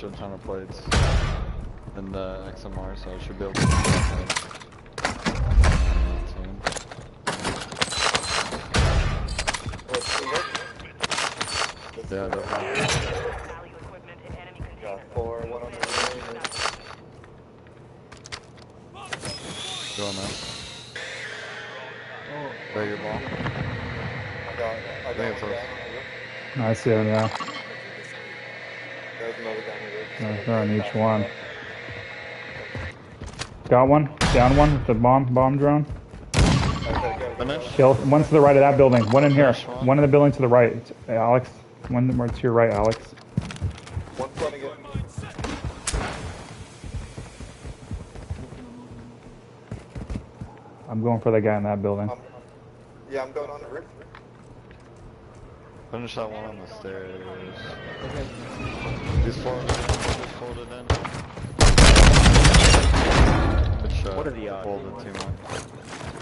a ton of plates in the XMR, so I should be able to do that soon. Yeah, definitely. Got 4, 1 on the way. Go on now. Is that your ball? I got it's one us. down. I see him, yeah. There's another guy here. They're on each one. Got one. Down one with the bomb drone. Finish. Kill. One's to the right of that building. One in here. Finish one. One in the building to the right. Hey, Alex. One more to your right, Alex. One flooding it. I'm going for the guy in that building. Yeah, I'm going on the roof. Finish that one on the stairs. He's folded in. Good shot. What are the odds? Folded too much.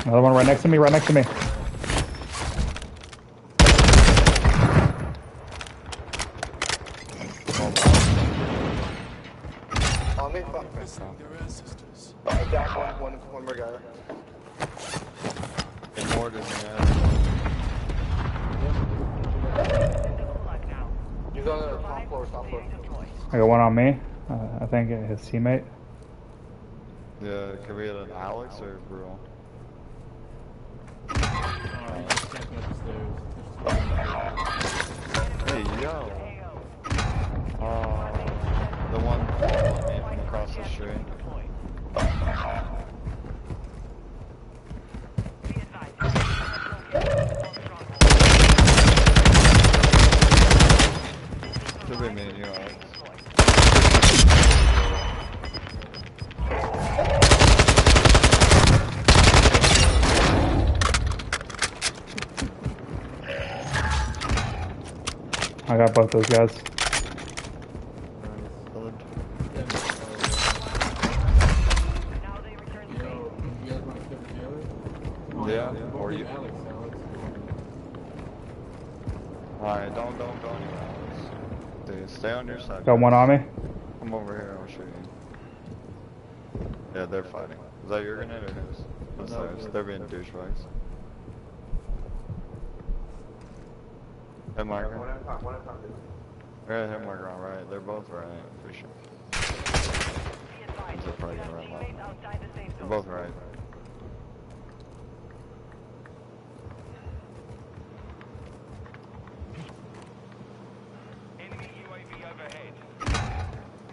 Another one right next to me, right next to me. On me, fuck. Down one more guy. And more than that. He's on the top floor, I got one on me. I think his teammate. Yeah, can we get an Alex or Brutal? Hey, yo! The one following me from across the street. Should be me and you, Alex. I got both those guys. Yeah, or you. Alright, don't go anywhere, Alex. Stay on your side. Got one on me. Come over here, I'll show you. Yeah, they're fighting. Is that your grenade or his? That's theirs. They're being douchebags. Hit marker. Right, hit marker on right. They're both right, for sure. They're probably gonna run left. They're both right.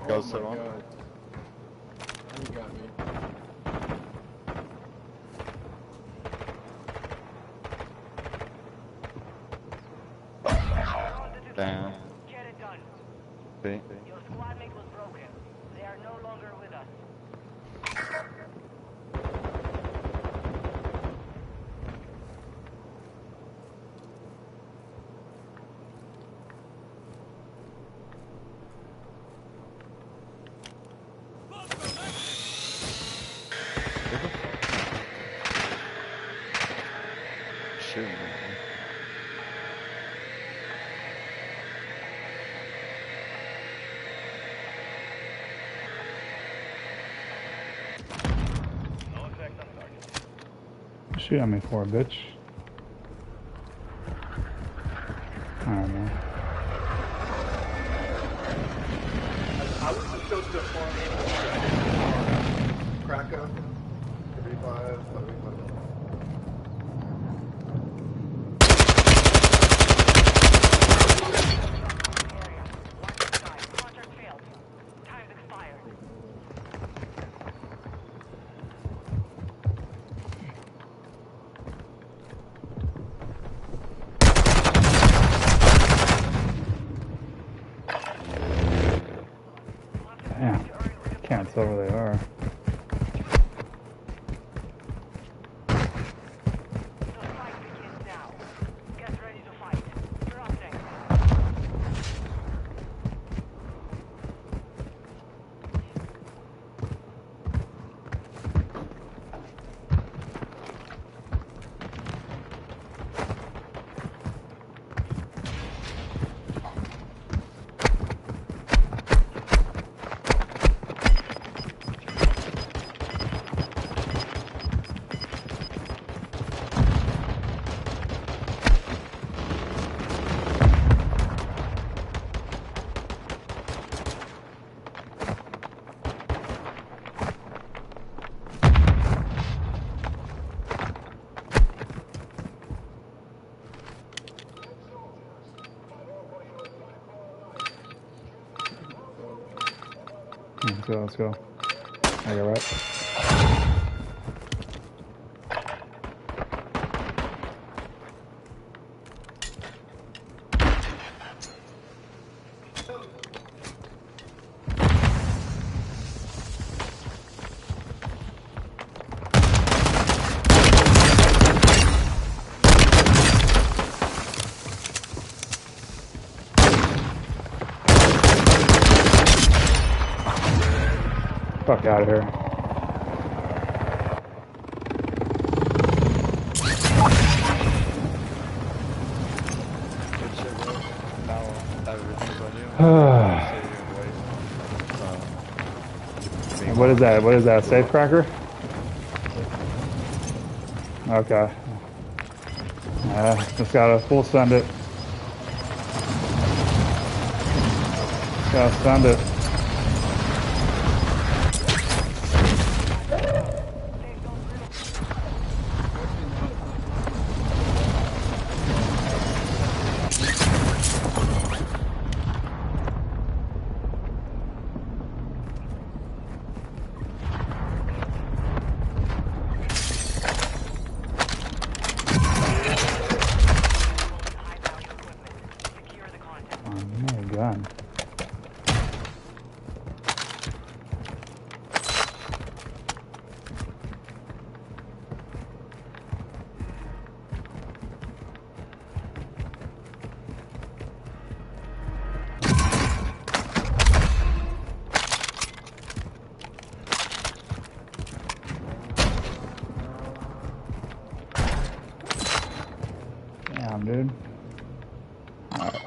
Goes to one. You got me. Damn. Get it done. See? Your squad mate was broken. They are no longer with us. Shoot me. Shoot at me for a bitch. I don't know. I was just go to the farm. Crack up. 35, 35. Contract failed. Time's expired. Damn. Can't tell where they are. The fight begins now. Get ready to fight. You're up next. go, let's go. I got right. Fuck out of here. Good shit, bro. Now everything's on you. What is that? What is that? Safe cracker? Okay. Just gotta full send it. Gotta send it. High value equipment. Secure the content. Oh my gun. Damn, dude. Alright.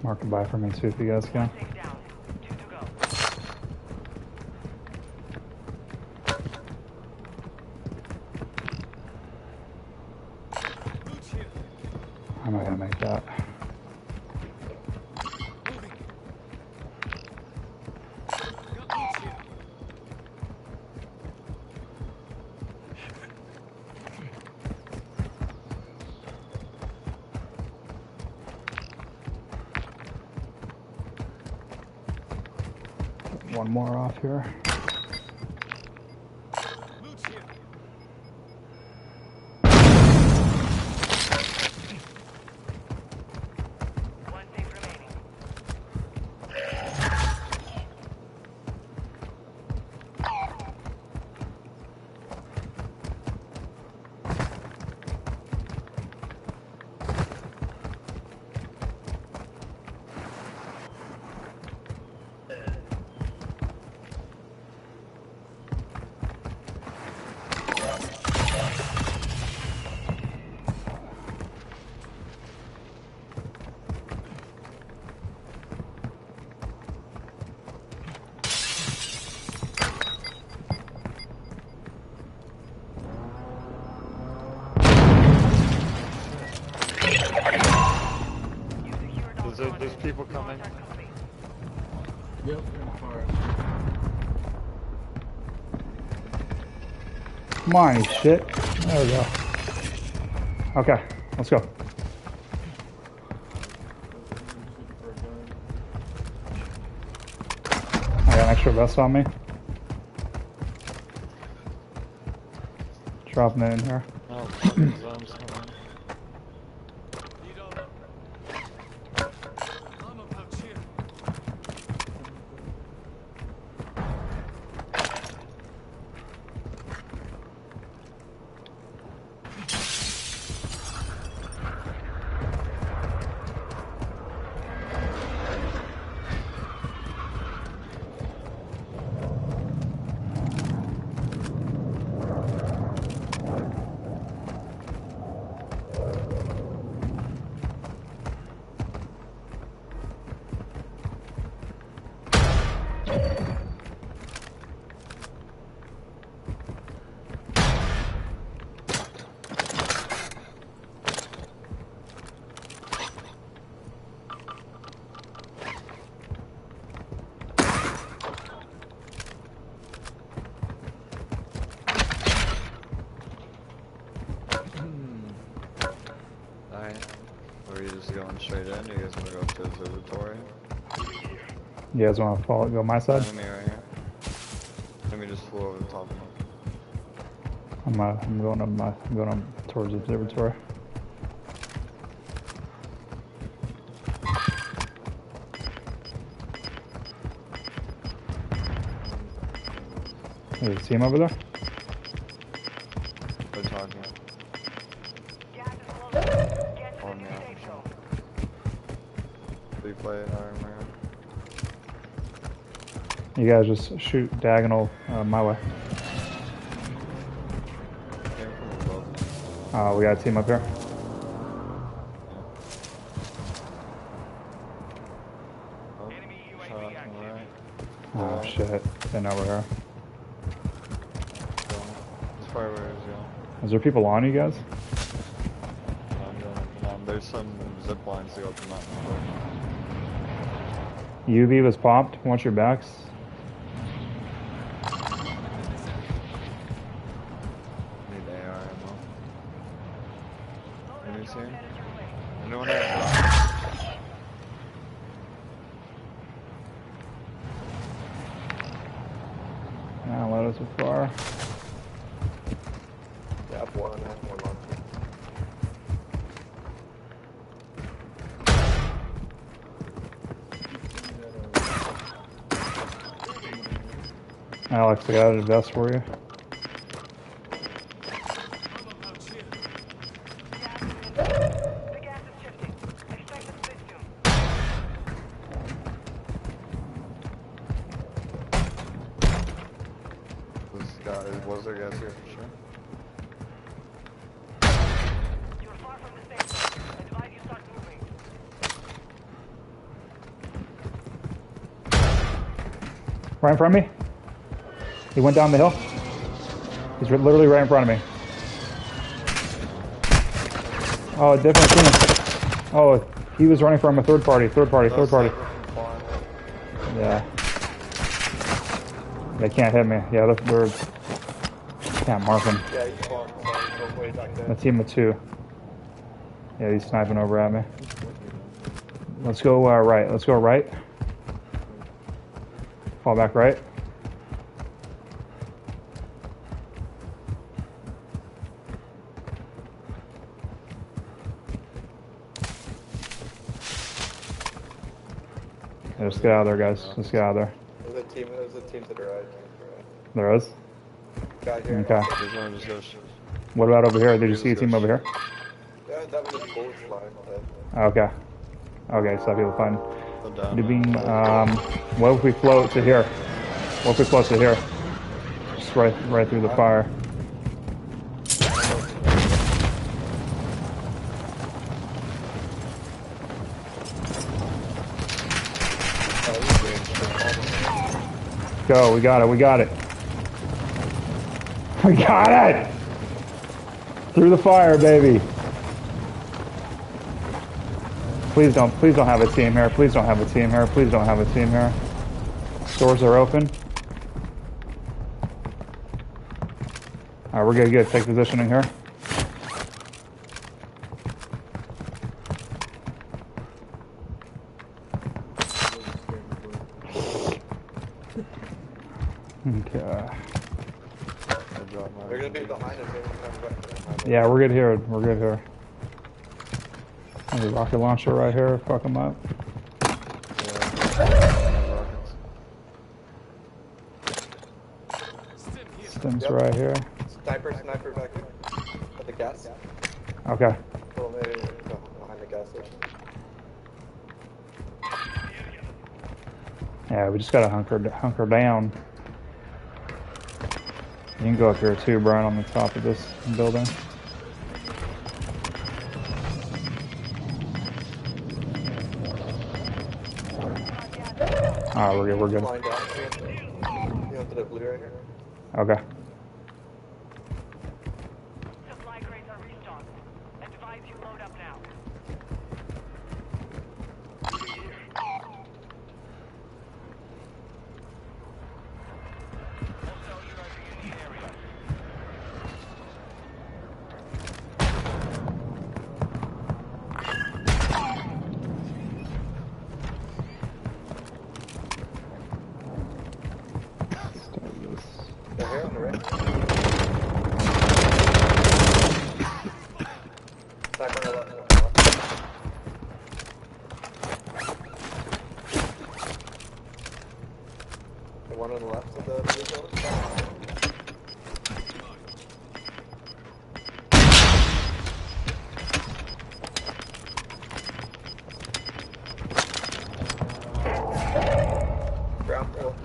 Mark a buy for me too if you guys can. Take down. 2 to go. I'm not gonna make that. One more off here. One safe remaining. You secured all There's content. people coming. Contact complete. Yep, in the forest. Come on, you shit. There we go. Okay, let's go. I got an extra vest on me. Dropping it in here. Oh, fucking zone's coming. straight in? You guys wanna go up to observatory? You guys want to follow? Go my side? Enemy right here. Enemy just flew over the top of me. I'm going up towards the observatory. There's a team over there. They're talking. Gas is closing. Get to Oh, the new no. safe zone. Replay it, Iron Man. You guys just shoot diagonal my way. Came from above. We got a team up here. Oh, Enemy UAV shot on active. the right. Oh shit! They know we're here. As far away as you. Is there people on you guys? I'm going up and down. There's some zip lines to go up the mountain. UV was popped. Watch your backs. Need AR ammo. Loadout Enemies drop here? headed your way. Anyone there? Nah, let us so far. Yeah, I have one launcher. Alex, I got a vest for you. The gas is shifting. Expect a split soon. This guy, was there guys here for sure? You're far from the safe zone. Advise you start moving. Right in front of me. He went down the hill. He's literally right in front of me. Oh, different team. Oh, he was running from a third party. Third party. Yeah. They can't hit me. Yeah, they're can't mark him. Yeah, he's spawned. So way back there. A team of two. Yeah, he's sniping over at me. Let's go right. Let's go right. Fall back right. Yeah, let's get out of there, guys. Let's get out of there. There's a team to the right. There is? Guy here. Okay. Just wanna just go What about over here? Did you see a team over here? Yeah, that was a bullets line. Okay. Okay, so I feel fine. go down. Dubin, what if we float to here? What if we float to here? Just right through the fire. Go, we got it, we got it. We got it! Through the fire, baby. Please don't have a team here. Please don't have a team here. Please don't have a team here. Doors are open. Alright, we're good. Take positioning here. Okay. They're gonna be behind us every time back. Yeah, we're good here. We're good here. There's a rocket launcher right here. Fuck them up. Stim's right here. Sniper back here. At the gas. Okay. Well, maybe behind the gas station. Yeah, we just gotta hunker down. You can go up here too, Brian, on the top of this building. Alright, we're good, we're good. Flying down. You know, to the blue right here. Okay. Supply crates are restocked. Advise you load up now. Hostile UAV in the area. They're here on the right. Back on the left. The one on the left of the vehicle.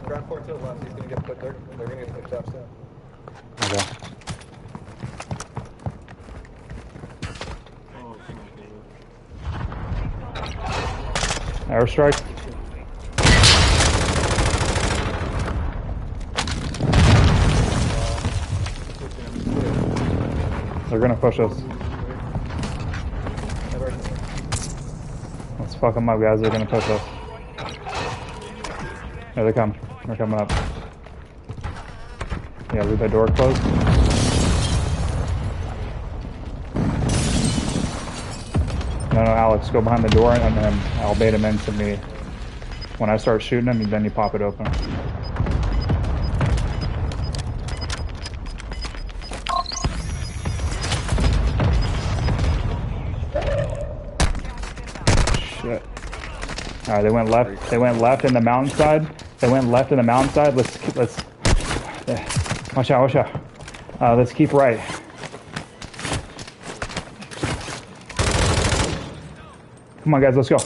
Ground floor to the left. He's gonna get put there. They're gonna get pushed up soon. Okay. Oh, come on, Airstrike. They're gonna push us. Let's fuck them up, guys. They're gonna push us. Here they come. They're coming up. Yeah, leave that door closed. No, Alex, go behind the door and then I'll bait him into me. When I start shooting him, then you pop it open. Shit. Alright, they went left. They went left in the mountainside. They went left in the mountainside. Let's watch out, watch out. Let's keep right. Come on, guys, let's go.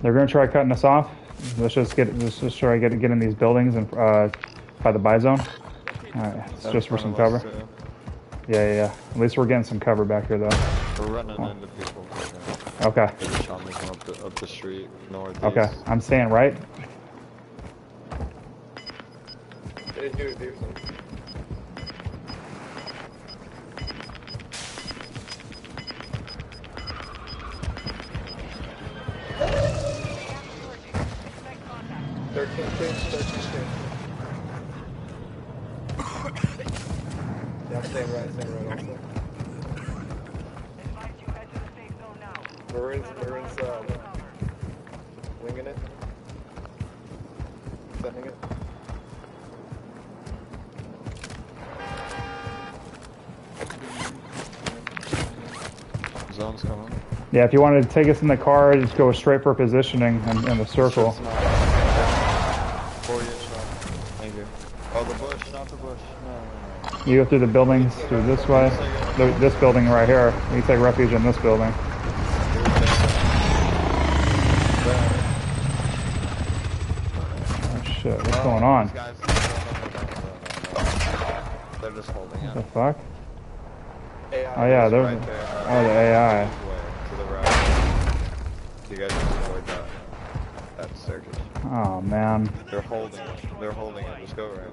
They're gonna try cutting us off. Let's just try to get in these buildings and by the buy zone. All right, it's just for some cover. Yeah. At least we're getting some cover back here, though. We're running into people. Okay. They just shot me from up the street, northeast. Okay, I'm staying right. They didn't do it, Peterson. Yeah, I'm staying right also. Advise you head to the safe zone now. Maroon's winging it. Sending it. Zone's coming. Yeah, if you wanted to take us in the car, just go straight for positioning in the circle. 4 years shot. Thank you. Oh, the bush, not the bush. No. You go through the buildings through this way. This building right here. You take refuge in this building. Oh shit, what's going on? These guys, they're just holding What the it. fuck? AI. Oh yeah, they're Right there. oh the AI. To the right. You guys just avoid that staircase. Oh man. They're holding it. They're holding it. Just go right.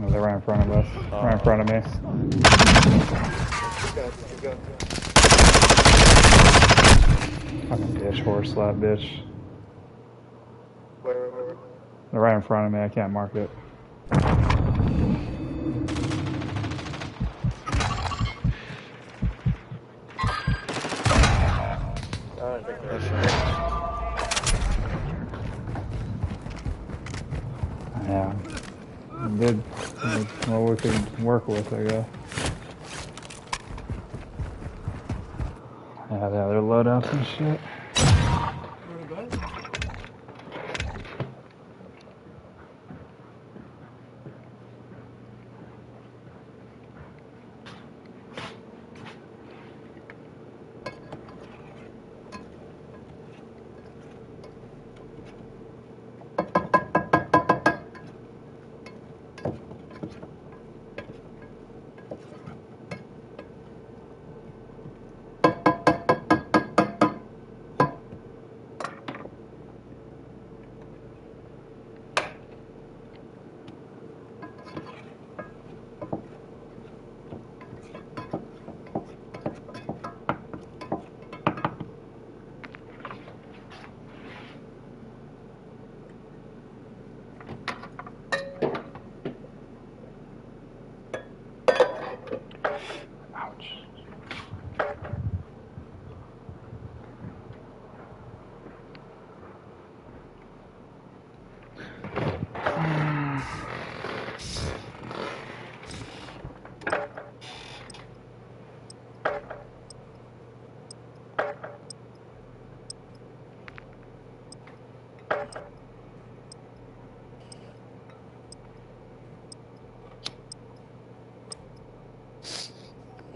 Oh, they're right in front of us. Right in front of me. Keep going. Fucking bitch, horse slap bitch. Where? They're right in front of me. I can't mark it. I don't think they're Yeah. Did what we could work with, I guess. Yeah, they're loadouts and shit. Where the guy?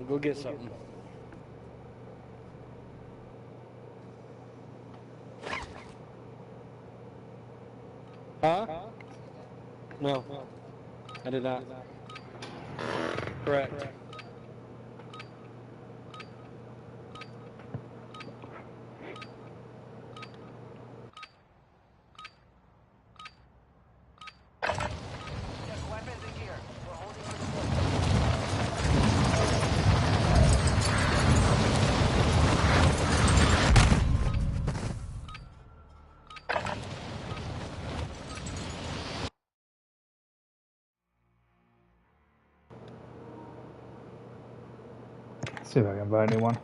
We'll go get something. Huh? No. I did not. Correct. Check weapons and gear. We're holding for the See if I can invite anyone.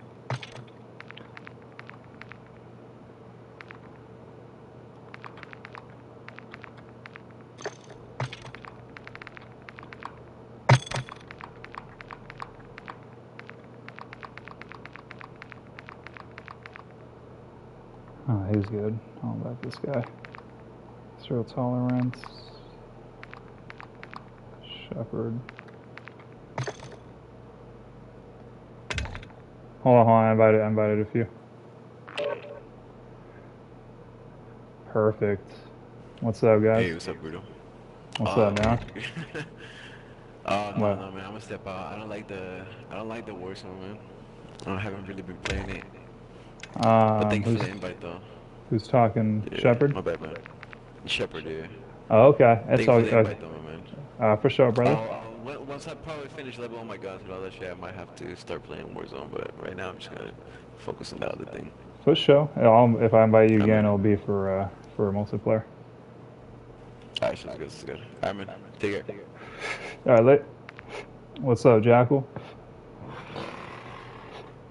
Oh, he's good. I'll invite this guy. Zero tolerance. Shepherd. Hold on, I invited a few. Perfect. What's up, guys? Hey, what's up, Bruto? What's up, man? No, What? man, I'm gonna step out. I don't like the Warzone, man. I haven't really been playing it. But thank you for the invite, though. Who's talking? Yeah, Shepherd? my bad, man. Shepherd, yeah. Oh, okay. That's Thank all. you for the invite, though, my man. For sure, brother. Once I probably finish leveling my guns and all that shit, I might have to start playing Warzone. But right now, I'm just gonna focus on the other thing. For sure. If I invite you I'm again, in. it'll be for multiplayer. Alright, sounds good. Sounds good. Alright, man. Take care. All right, what's up, Jackal?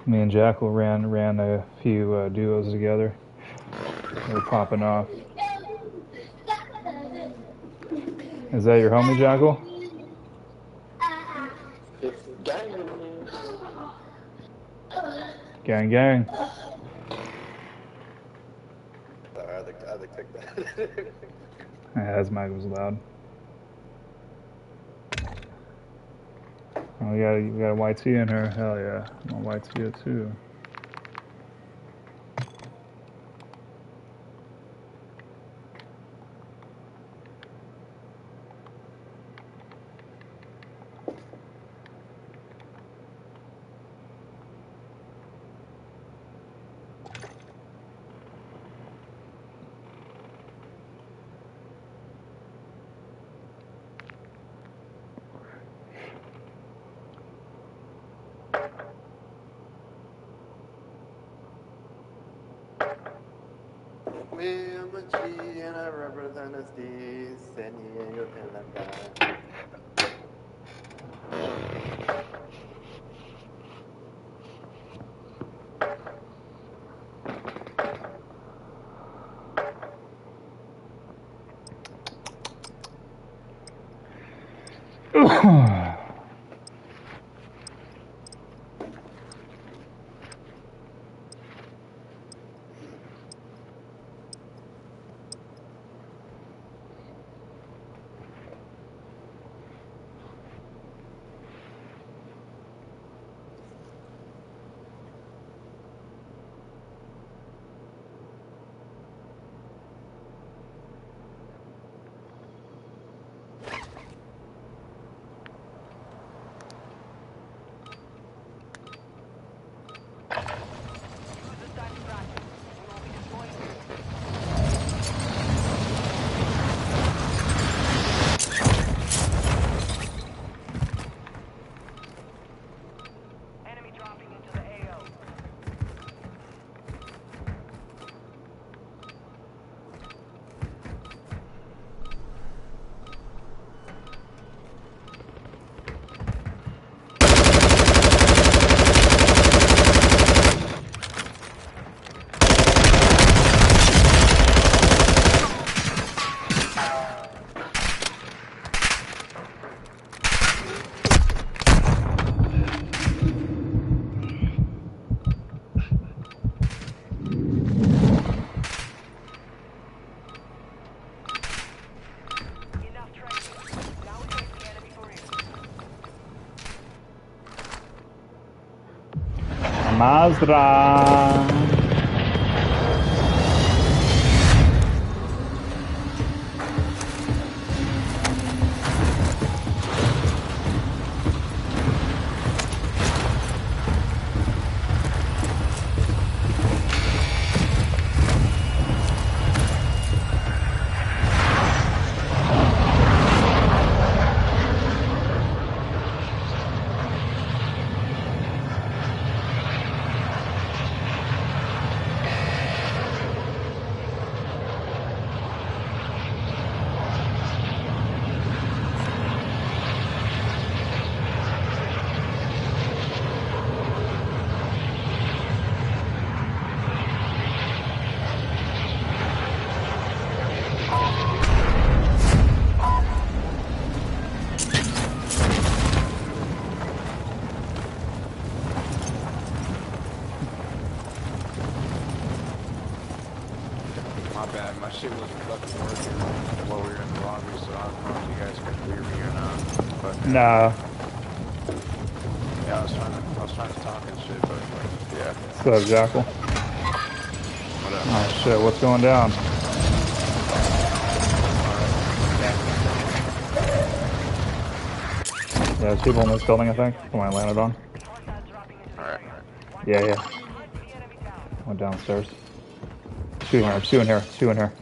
Me and Jackal ran a few duos together. They were popping off. Is that your homie, Jackal? Gang, gang. Sorry, I had to kick that. Yeah, his mic was loud. Oh, we got a YT in her. Hell yeah, I'm a YT it too. Me, I'm a G and I represent a D. San Diego, Canada. Mazda. My bad, my shit wasn't fucking working while we were in the lobby, so I don't know if you guys could hear me or not. But No. yeah, I was trying to talk and shit, but yeah. What's up, Jackal? What up? Oh shit, what's going down? Yeah, there's people in this building, I think. The one I landed on. Alright. Yeah, yeah. Went downstairs. Two in here, two in here, two in here.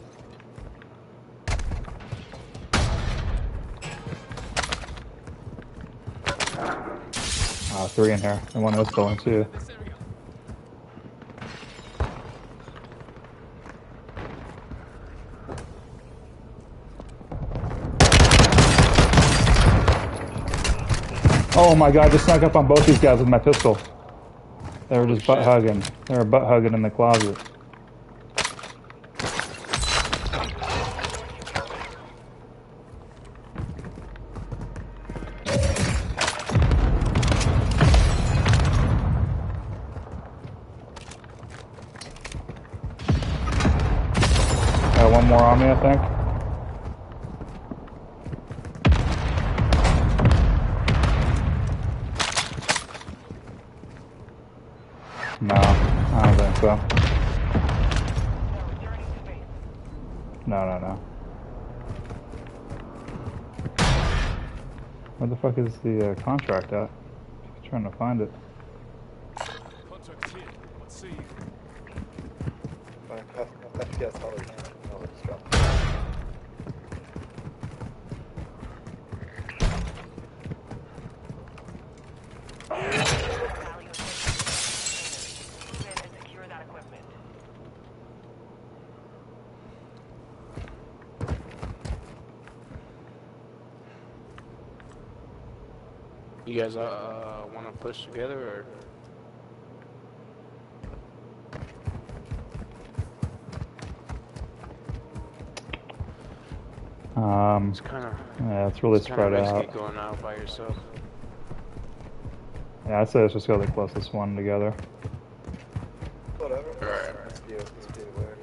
Three in here. And one in this building, too. Oh my god, I just snuck up on both these guys with my pistol. They were just butt hugging. They were butt hugging in the closet. Got one more on me, I think. No, I don't think so. No. Where the fuck is the contract at? I'm trying to find it. Contract's here. Let's see. FPS colors. Oh, it's dropped. You guys want to push together or? It's kind of yeah, it's really spread out. Going out by yourself. Yeah, I'd say let's just go the closest one together. Whatever. Alright. Let's be aware.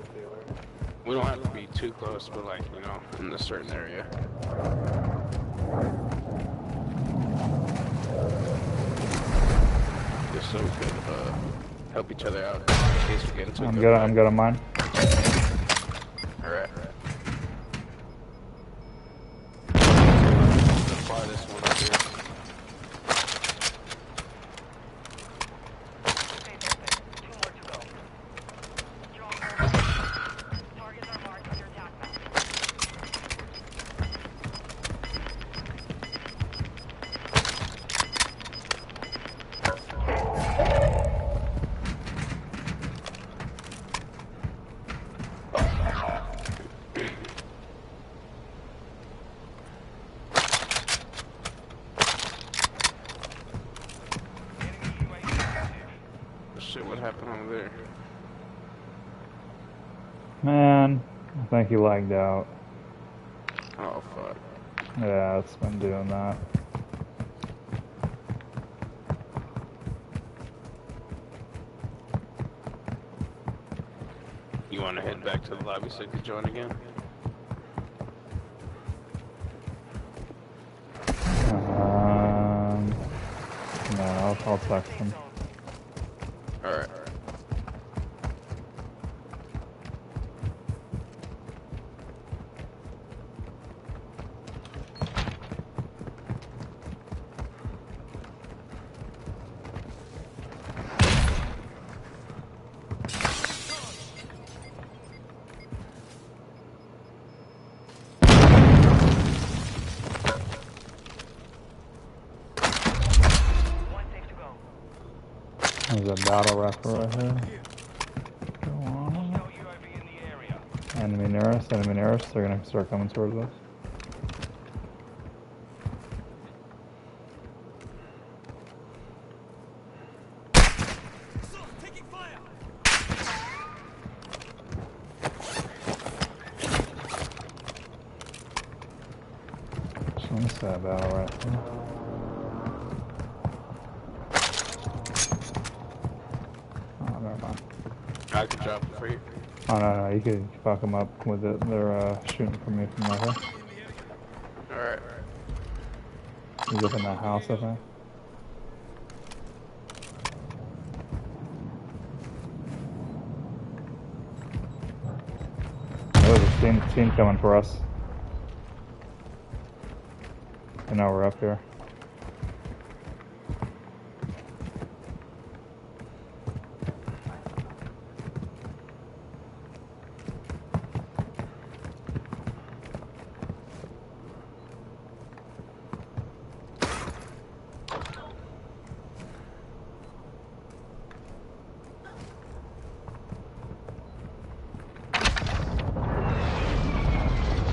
We don't have to be too close, but like, you know, in a certain area. Just so we could help each other out in case we get into I'm good on mine. Alright. Fly this one up here. Shit, what happened over there? Man, I think he lagged out. Oh, fuck. Yeah, it's been doing that. You want to head back to the lobby so you can join again? No, I'll text him. Alright. There's a battle rifle right here. Go on. Hostile UAV in the area. Enemy near us, enemy near us. They're gonna start coming towards us. Taking fire. What's that battle rifle? Oh, never mind. I can drop it for you. Oh, no, you could fuck them up with it. They're shooting from me from right here. Alright. He's up in that house, I think. Oh, there's a team coming for us. And now we're up here.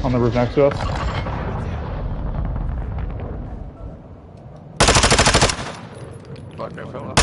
On the roof next to us. Fuck that fella.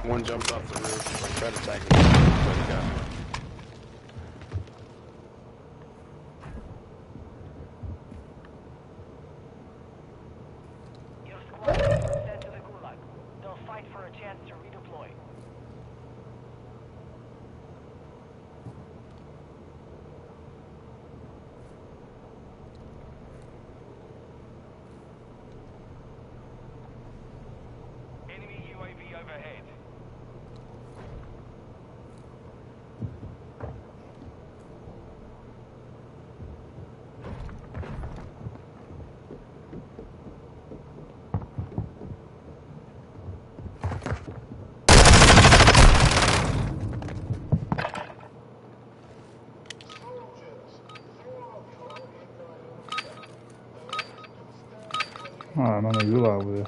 One jumped off the roof and tried to tag me. But he got me. Your squad has been sent to the Gulag. They'll fight for a chance to redeploy. Enemy UAV overhead. Oh, I'm on the gulag with it.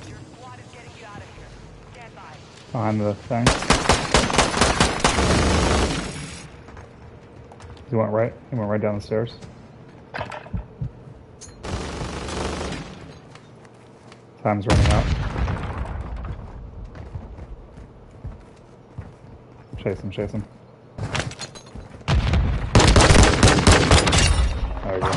Your squad is getting you out of here. Stand by. Behind the thing. He went right. He went right down the stairs. Time's running out. Chase him, chase him. There we go.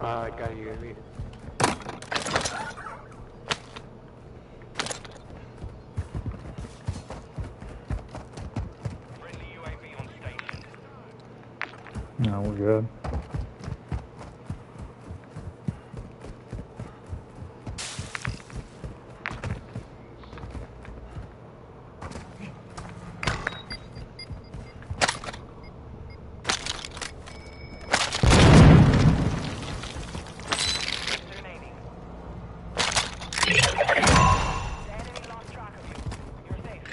I got you, UAV. Friendly UAV on station. No, we're good. Remaining. The enemy lost track of you. You're safe.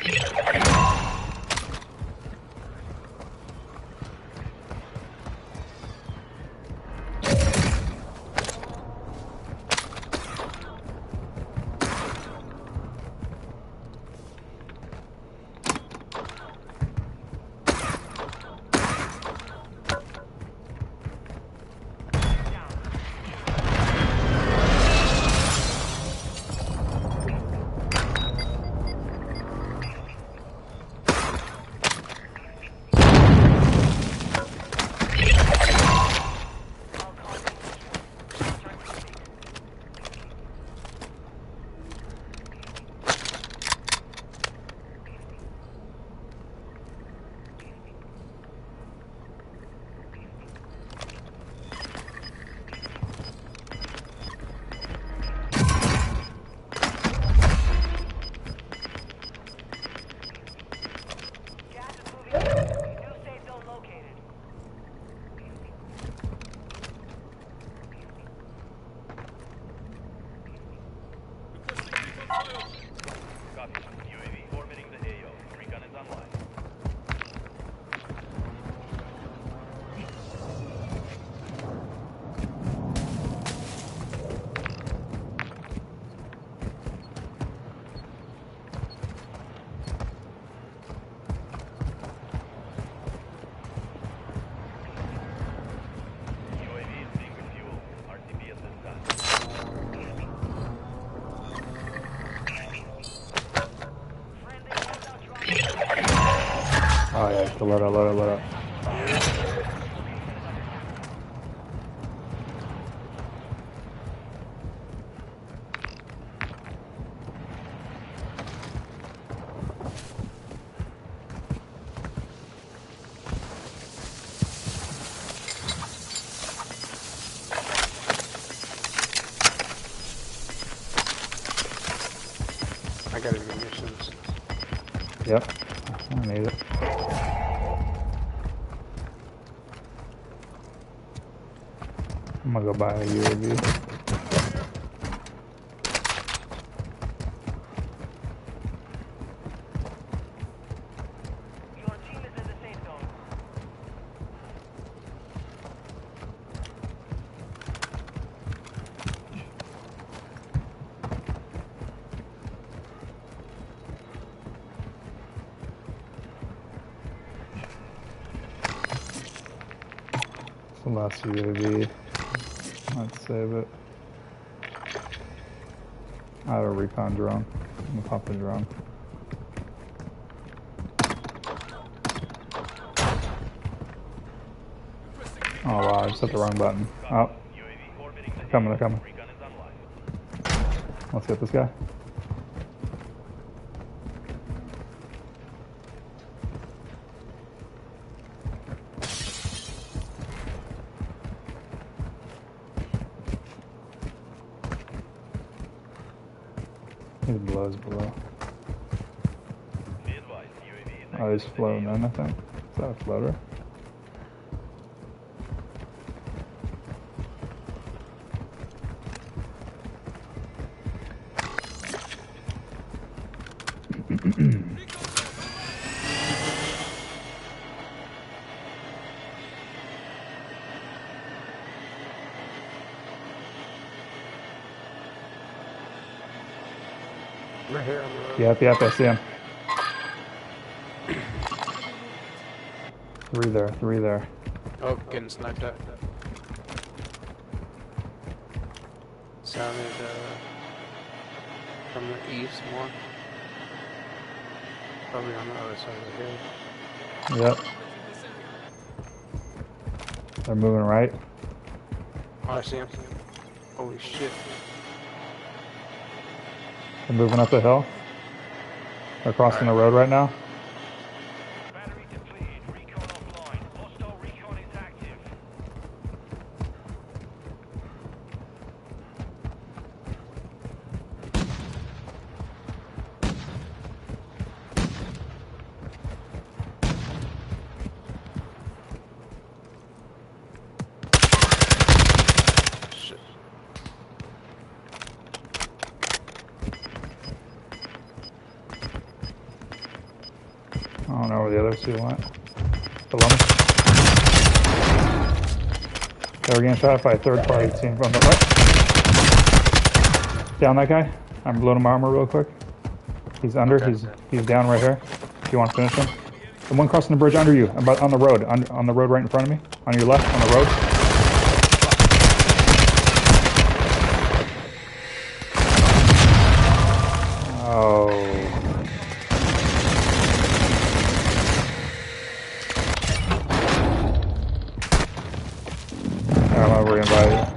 Gas is moving in. New safe zone located. Copy. UAV orbiting the AO. Recon is online. UAV is being refueled. RTB at this time. Friendly loadout drop. Oh yeah, load up. I got his munitions. Yep, I need it. I'm gonna go buy a UAV. Your team is in the safe zone. It's the last UAV. Let's save it. I have a recon drone. I'm gonna pop the drone. Oh wow, I just hit the wrong button. Oh, UAV orbiting the they're coming, they're coming. Recon is online. Let's get this guy. He's below, he's below. Be advised, UAV is Oh, he's floating in, I think. Is that a floater? Right here on the road. Yep, I see him. Three there. Oh, getting sniped at. Sounded from the east more. Probably on the other side of the hill. Yep. They're moving right. Oh, I see him. Holy shit. They're moving up the hill. They're crossing the road right now. Battery depleted. Recon offline. Hostile recon is active. Shit. I don't know where the other two went. Below me. They were getting shot by a third party team from the right. Down that guy. I'm blowing him armor real quick. He's under. Okay. He's down right here. If you want to finish him. The one crossing the bridge under you, about on the road, on the road right in front of me. On your left, on the road. Oh. I'm over invited.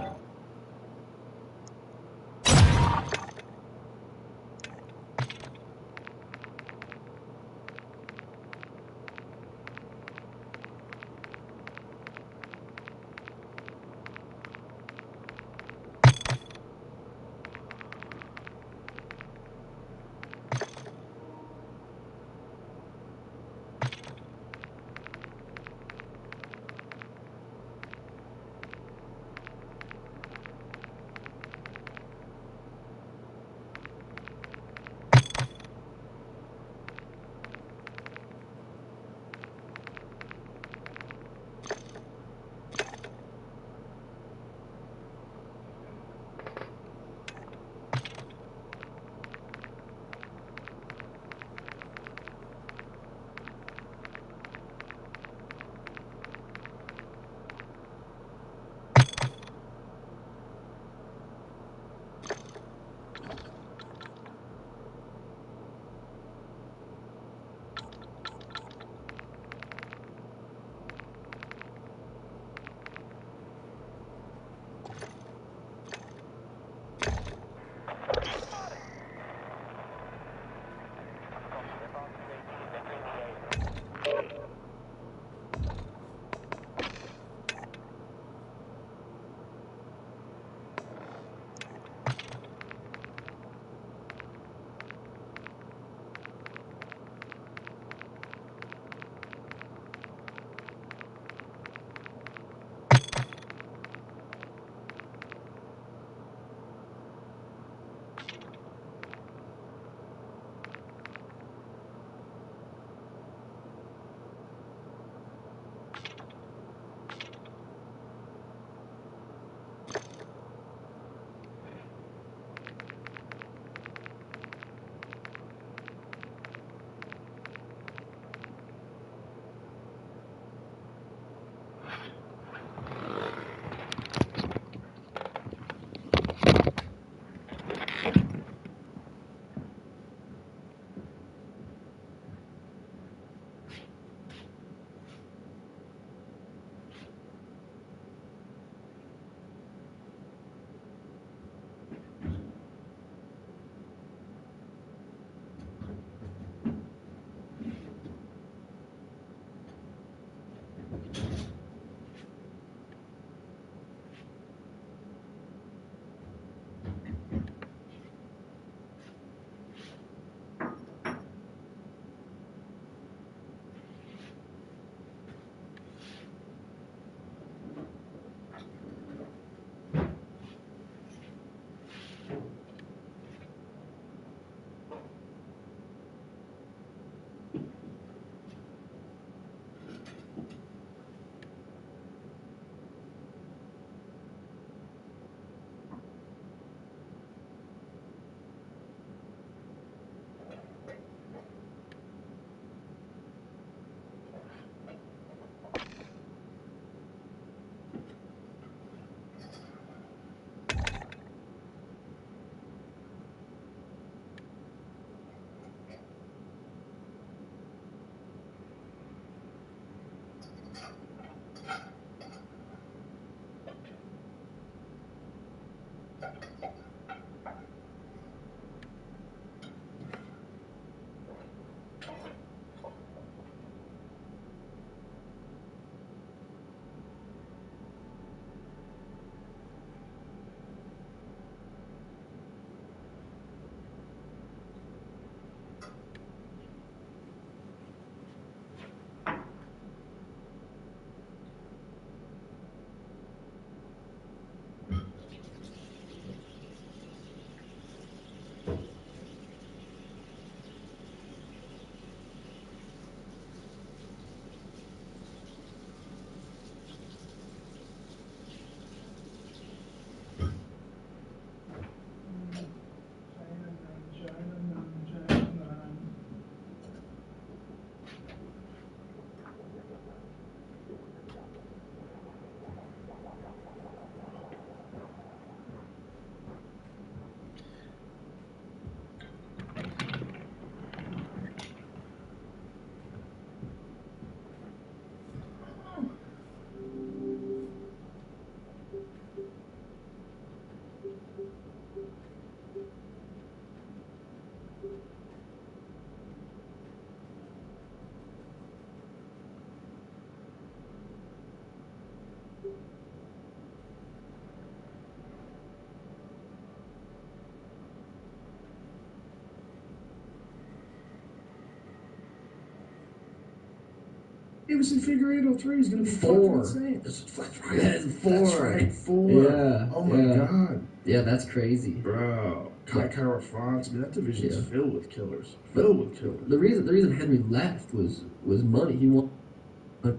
Deiveson Figueiredo 3 is going to be Four. fucking insane. That's right. That's 4. That's right, 4. Yeah. Oh my god. Yeah, that's crazy. Bro. Kai Kara France, I mean, that division is Yeah. filled with killers. Filled with killers. The reason Henry left was money. He wanted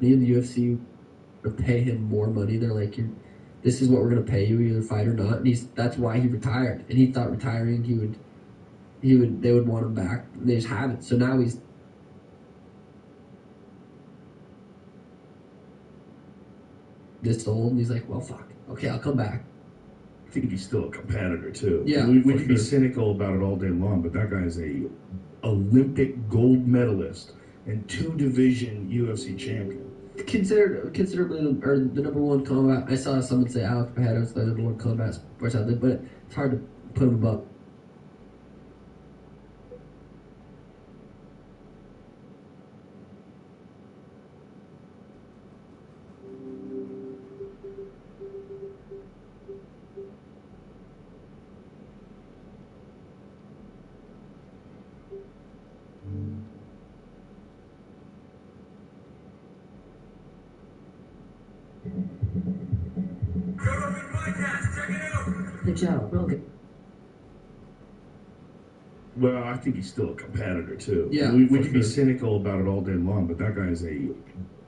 me and the UFC to pay him more money. They're like, this is what we're gonna pay you, either fight or not. And that's why he retired. And he thought retiring they would want him back. And they just haven't. So now he's this old, and he's like, well, fuck. Okay, I'll come back. I think he's still a competitor too. Yeah, we for can be sure. cynical about it all day long, but that guy is a Olympic gold medalist and 2-division UFC champion. Considerably, or the number one combat. I saw someone say Alex Pereira is the number one combat sports athlete, but it's hard to put him above. Good job, real good. Well, I think he's still a competitor too. Yeah, we for can be sure. cynical about it all day long, but that guy is a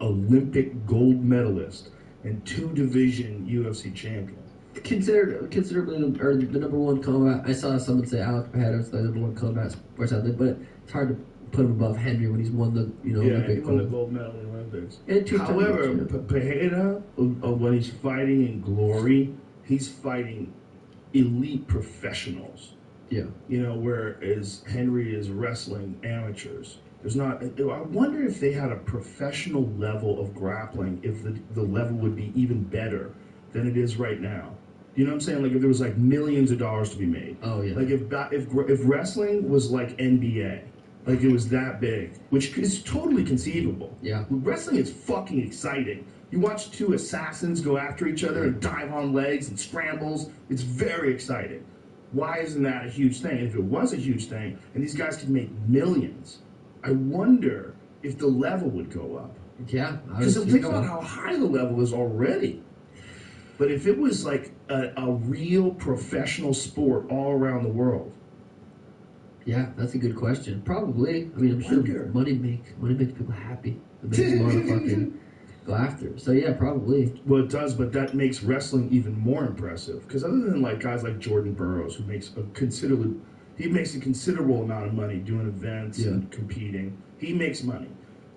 Olympic gold medalist and 2-division UFC champion. Considerably, or the number one combat. I saw someone say Alex Pereira is the number one combat sports athlete, but it's hard to put him above Henry when he's won the Yeah, Olympic he won the gold. gold medal in the Olympics. And 2 However, times, yeah. Pereira, when he's fighting in glory, he's fighting elite professionals. Yeah. You know, whereas Henry is wrestling amateurs. There's not. I wonder if they had a professional level of grappling, if the level would be even better than it is right now. You know what I'm saying? Like if there was like millions of dollars to be made. Oh yeah. Like if wrestling was like NBA, like it was that big, which is totally conceivable. Yeah. Wrestling is fucking exciting. You watch 2 assassins go after each other and dive on legs and scrambles. It's very exciting. Why isn't that a huge thing? And if it was a huge thing, and these guys could make millions, I wonder if the level would go up. Yeah. Because think about how high the level is already. But if it was like a real professional sport all around the world. Yeah, that's a good question. Probably. I mean, I'm sure Wonder. money makes people happy. It makes them want to fucking go after him. So yeah, probably. Well, it does, but that makes wrestling even more impressive. Because other than like guys like Jordan Burroughs, who makes a considerable amount of money doing events and competing, he makes money.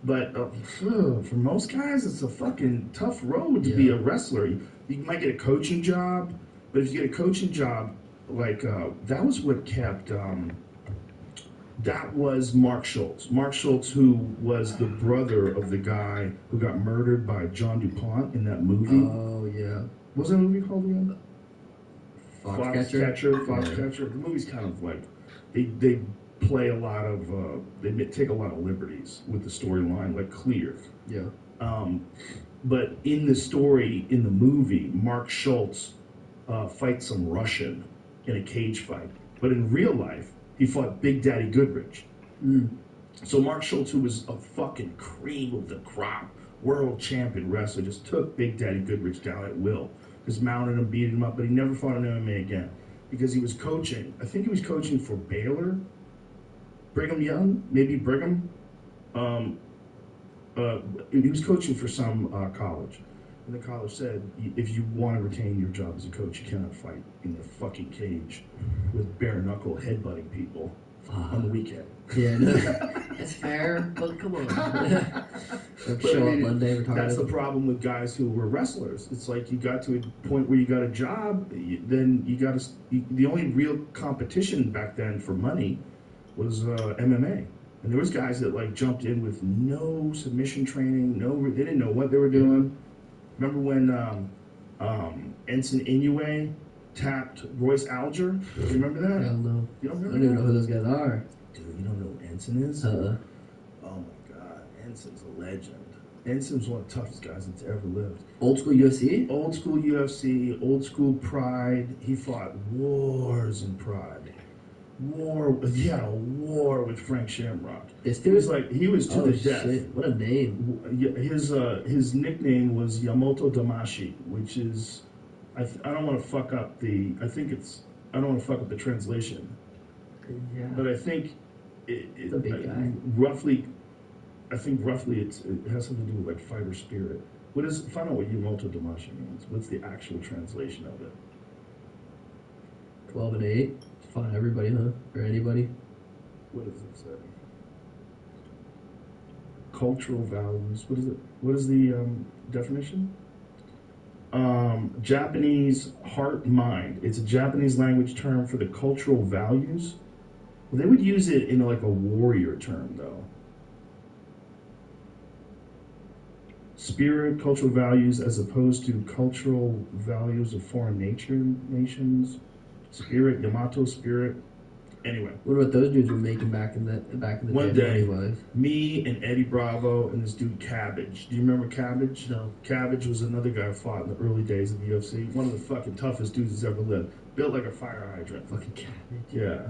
But for most guys, it's a fucking tough road to be a wrestler. You might get a coaching job, but if you get a coaching job, like that was what kept. That was Mark Schultz. Mark Schultz, who was the brother of the guy who got murdered by John DuPont in that movie. Oh, yeah. What's that movie called again? Foxcatcher. The movie's kind of like they play a lot of they take a lot of liberties with the storyline, like Clear. Yeah. But in the story, in the movie, Mark Schultz fights some Russian in a cage fight. But in real life, he fought Big Daddy Goodrich. So Mark Schultz, who was a fucking cream of the crop, world champion wrestler, just took Big Daddy Goodrich down at will. Just mounted him, beat him up, but he never fought in MMA again. Because he was coaching. I think he was coaching for Baylor, Brigham Young, maybe Brigham. He was coaching for some college. And the college said, if you want to retain your job as a coach, you cannot fight in the fucking cage with bare knuckle headbutting people on the weekend. Yeah, no, that's fair, but come on. Show up Monday, retarded. That's the problem with guys who were wrestlers. It's like you got to a point where you got a job, then you got to. The only real competition back then for money was MMA. And there was guys that like jumped in with no submission training, they didn't know what they were doing. Remember when Ensign Inoue tapped Royce Alger? Do you remember that? Hell no. You don't remember I don't even that? know who those guys are. Dude, you don't know who Ensign is? Uh-uh. Oh my God, Ensign's a legend. Ensign's one of the toughest guys that's ever lived. Old school UFC? Old school UFC, old school Pride. He fought wars in Pride. War with Frank Shamrock. This He dude? was like, he was to the death. Shit. What a name. His nickname was Yamato Damashi, which is, I don't want to fuck up the translation, Yeah. but I think It's a big guy. roughly it has something to do with like fighter spirit. Find out what Yamato Damashi means. What's the actual translation of it? 12-8. Fought everybody, huh? Or anybody? What does it say? Cultural values. What is the definition? Japanese heart mind. It's a Japanese language term for the cultural values. Well, they would use it in like a warrior term, though. Spirit, cultural values, as opposed to cultural values of foreign nations. Spirit, Yamato spirit. Anyway. What about those dudes were making back in the One day? day, me and Eddie Bravo and this dude Cabbage. Do you remember Cabbage? No. Cabbage was another guy who fought in the early days of the UFC. One of the fucking toughest dudes that's ever lived. Built like a fire hydrant. Fucking Cabbage. Yeah.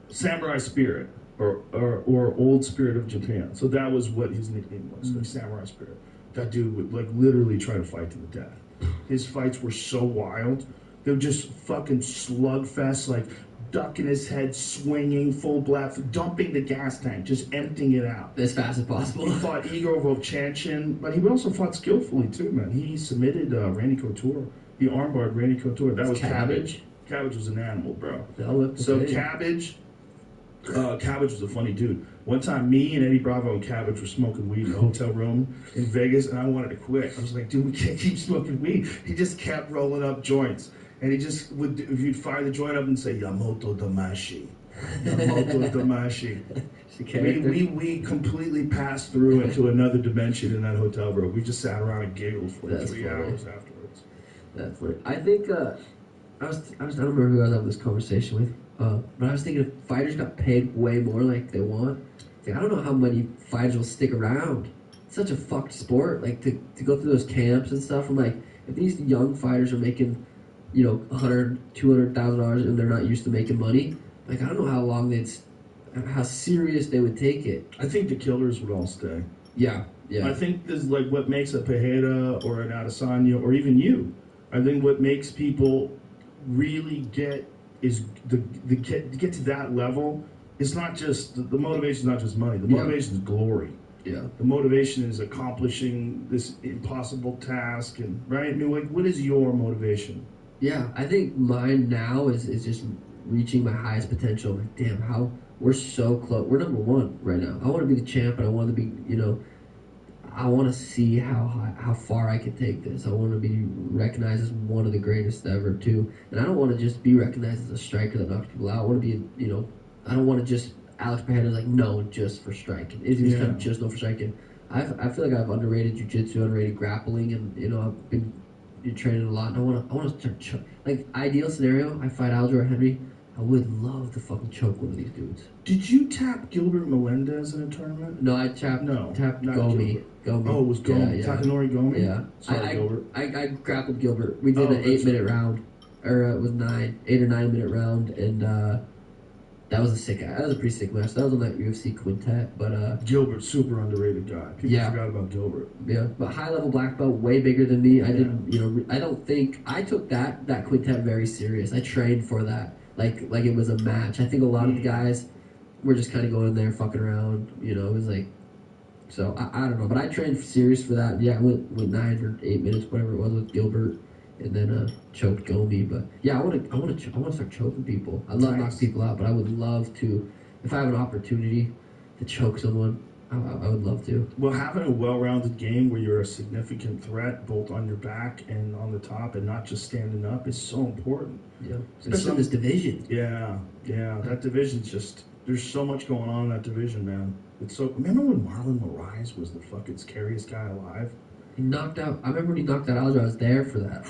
Samurai Spirit, or Old Spirit of Japan. So that was what his nickname was, like Samurai Spirit. That dude would like literally try to fight to the death. His fights were so wild. They were just fucking slugfest, like ducking his head, swinging, full blast, dumping the gas tank, just emptying it out. As fast as possible. He fought Igor Vovchanchin, but he also fought skillfully too, man. He submitted Randy Couture. He armbarred Randy Couture. That was Cabbage. Cabbage was an animal, bro. So Cabbage was a funny dude. One time, me and Eddie Bravo and Cabbage were smoking weed in a hotel room in Vegas, and I wanted to quit. I was like, dude, we can't keep smoking weed. He just kept rolling up joints. And he just would, if you'd fire the joint up and say, Yamato Damashi. Yamato Damashi. We completely passed through into another dimension in that hotel room. We just sat around and giggled for 3 hours afterwards. That's funny. I think, I don't remember who I was having this conversation with, but I was thinking if fighters got paid way more like they want, like, I don't know how many fighters will stick around. It's such a fucked sport, like, to go through those camps and stuff. I'm like, if these young fighters are making, $100,000, $200,000 and they're not used to making money, like, I don't know how serious they would take it. I think the killers would all stay. Yeah. I think this is like what makes a Pereira or an Adesanya or even you. I think what makes people really get to that level. It's not just the motivation is not just money. The motivation is glory. Yeah. The motivation is accomplishing this impossible task, and right. I mean, like, what is your motivation? Yeah, I think mine now is just reaching my highest potential. Like, damn, we're so close. We're number one right now. I want to be the champ, and I want to be, I want to see how far I can take this. I want to be recognized as one of the greatest ever, too. And I don't want to just be recognized as a striker that knocks people out. I want to be, I don't want to just, Alex Pereira is like, no, just for striking. He's kind of just known for striking. I feel like I've underrated jiu-jitsu, underrated grappling, and, I've been you're training a lot. And I want to start like ideal scenario. I fight Aljo or Henry. I would love to fucking choke one of these dudes. Did you tap Gilbert Melendez in a tournament? No, I tapped not Gomi. Gilbert. Oh, it was Gomi. Yeah. Takanori Gomi? Yeah. Sorry, Gilbert. I grappled Gilbert. We did an 8-minute round. Or it was 8 or 9 minute round, and that was a sick. That was a pretty sick match. That was on that UFC quintet, but Gilbert's super underrated guy. People forgot about Gilbert. Yeah, but high level black belt, way bigger than me. I didn't, I don't think I took that quintet very serious. I trained for that, like it was a match. I think a lot of the guys were just kind of going there, fucking around. It was like, so I don't know, but I trained serious for that. Yeah, I went 9 or 8 minutes, whatever it was, with Gilbert. And then choked Gomi, but yeah, I want to start choking people. I love knock people out, but I would love to, if I have an opportunity to choke someone, I would love to. Well, having a well-rounded game where you're a significant threat both on your back and on the top, and not just standing up, is so important. Yeah, especially in this division. Yeah, that division's just, there's so much going on in that division, man. It's so. Remember when Marlon Moraes was the fucking scariest guy alive? He knocked out. I remember when he knocked out Aljo. I was there for that.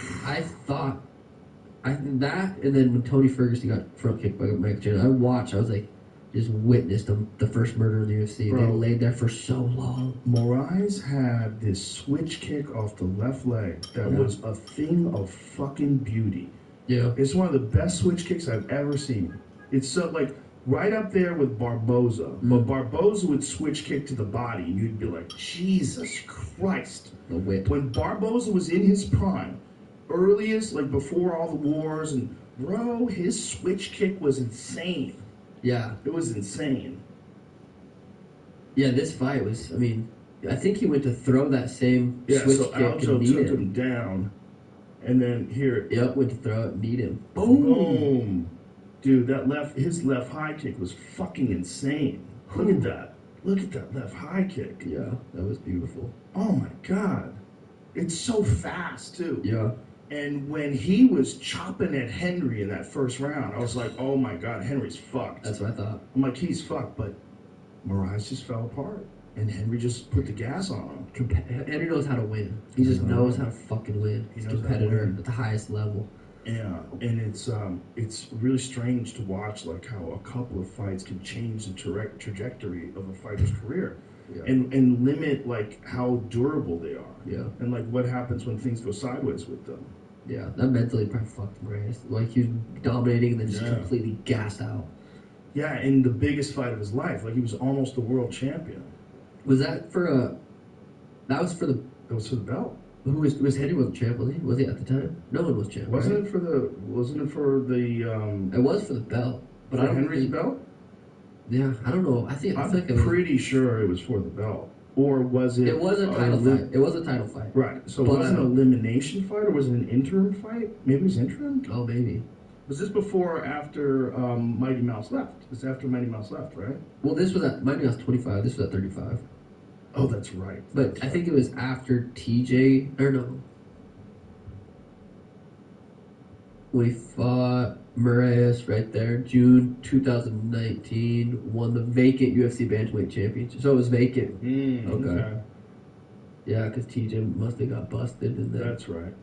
And then when Tony Ferguson got front kicked by Mike Chandler, I watched. I was like, just witnessed the first murder in the UFC. Bro, they laid there for so long. Moraes had this switch kick off the left leg that was a thing of fucking beauty. Yeah, it's one of the best switch kicks I've ever seen. It's so like right up there with Barboza. But Barboza would switch kick to the body, and you'd be like, Jesus Christ. The whip. When Barboza was in his prime, earliest, like before all the wars, and bro, his switch kick was insane. Yeah. It was insane. Yeah, this fight was, I think he went to throw that same switch so kick Aljo and knee took him down, and then here. Yep, went to throw it, knee him. Boom. Dude, his left high kick was fucking insane. Look at that. Look at that left high kick. Yeah, that was beautiful. Oh my God. It's so fast, too. Yeah. And when he was chopping at Henry in that first round, I was like, oh my God, Henry's fucked. That's what I thought. I'm like, he's fucked, but Moraes just fell apart. And Henry just put the gas on him. Henry knows how to win. He just knows how to fucking win. He's a competitor at the highest level. Yeah, and it's really strange to watch like how a couple of fights can change the trajectory of a fighter's career, and limit like how durable they are. Yeah, and like what happens when things go sideways with them. Yeah, that mentally probably fucked Moraes. Like he was dominating and then just completely gassed out. Yeah, in the biggest fight of his life, like he was almost the world champion. Was that for a? That was for the. It was for the belt. Who was Henry wasn't champ, was he? Was he at the time? No one was champ. Wasn't right? it for the? Wasn't it for the? It was for the belt, but for I don't Henry's think, belt. Yeah, I don't know. I'm pretty sure it was for the belt, or was it? It was a title fight. It was a title fight. Right. So it wasn't an elimination fight, or was it an interim fight? Maybe it was interim. Oh, maybe. Was this before or after Mighty Mouse left? It's after Mighty Mouse left, right? Well, this was at Mighty Mouse 25. This was at 35. Oh, that's right. But I think it was after TJ, or no. We fought Moraes right there, June 2019, won the vacant UFC Bantamweight Championship. So it was vacant. Okay. Yeah, because TJ must have got busted. And then, that's right.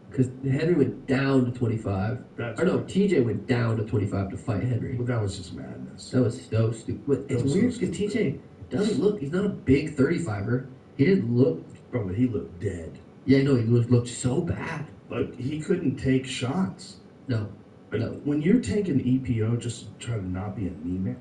Because Henry went down to 25. TJ went down to 25 to fight Henry. Well, that was just madness. That was so stupid. It's weird because TJ doesn't look, he's not a big 35er. He didn't look. Bro, he looked dead. Yeah, no, he looked so bad. Like, he couldn't take shots. No. Like, when you're taking EPO just to try to not be anemic,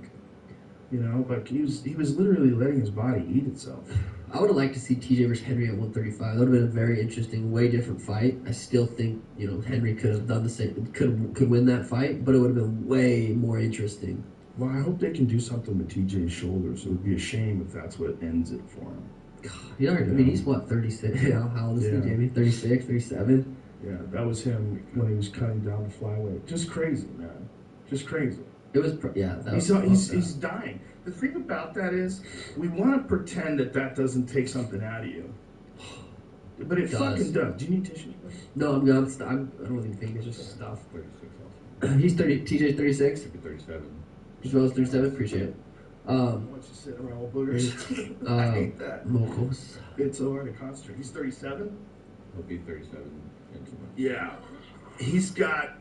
you know, like he was literally letting his body eat itself. I would have liked to see TJ versus Henry at 135. That would have been a very interesting, way different fight. I still think, Henry could have done the same, could win that fight, but it would have been way more interesting. Well, I hope they can do something with TJ's shoulders. It would be a shame if that's what ends it for him. God, he's what, 36? How old is he, Jamie? 36, 37? Yeah, that was him when he was cutting down the flyweight. Just crazy, man. Just crazy. It was, he's dying. The thing about that is, we want to pretend that doesn't take something out of you. But it fucking does. Do you need tissues? No, I don't even think it's just stuff. 36 He's 30, TJ's 36? 37. As well as 37? Appreciate it. Once you sit around with boogers. I hate that. Mocos. It's so hard to concentrate. He's 37? He'll be 37 Yeah, he's got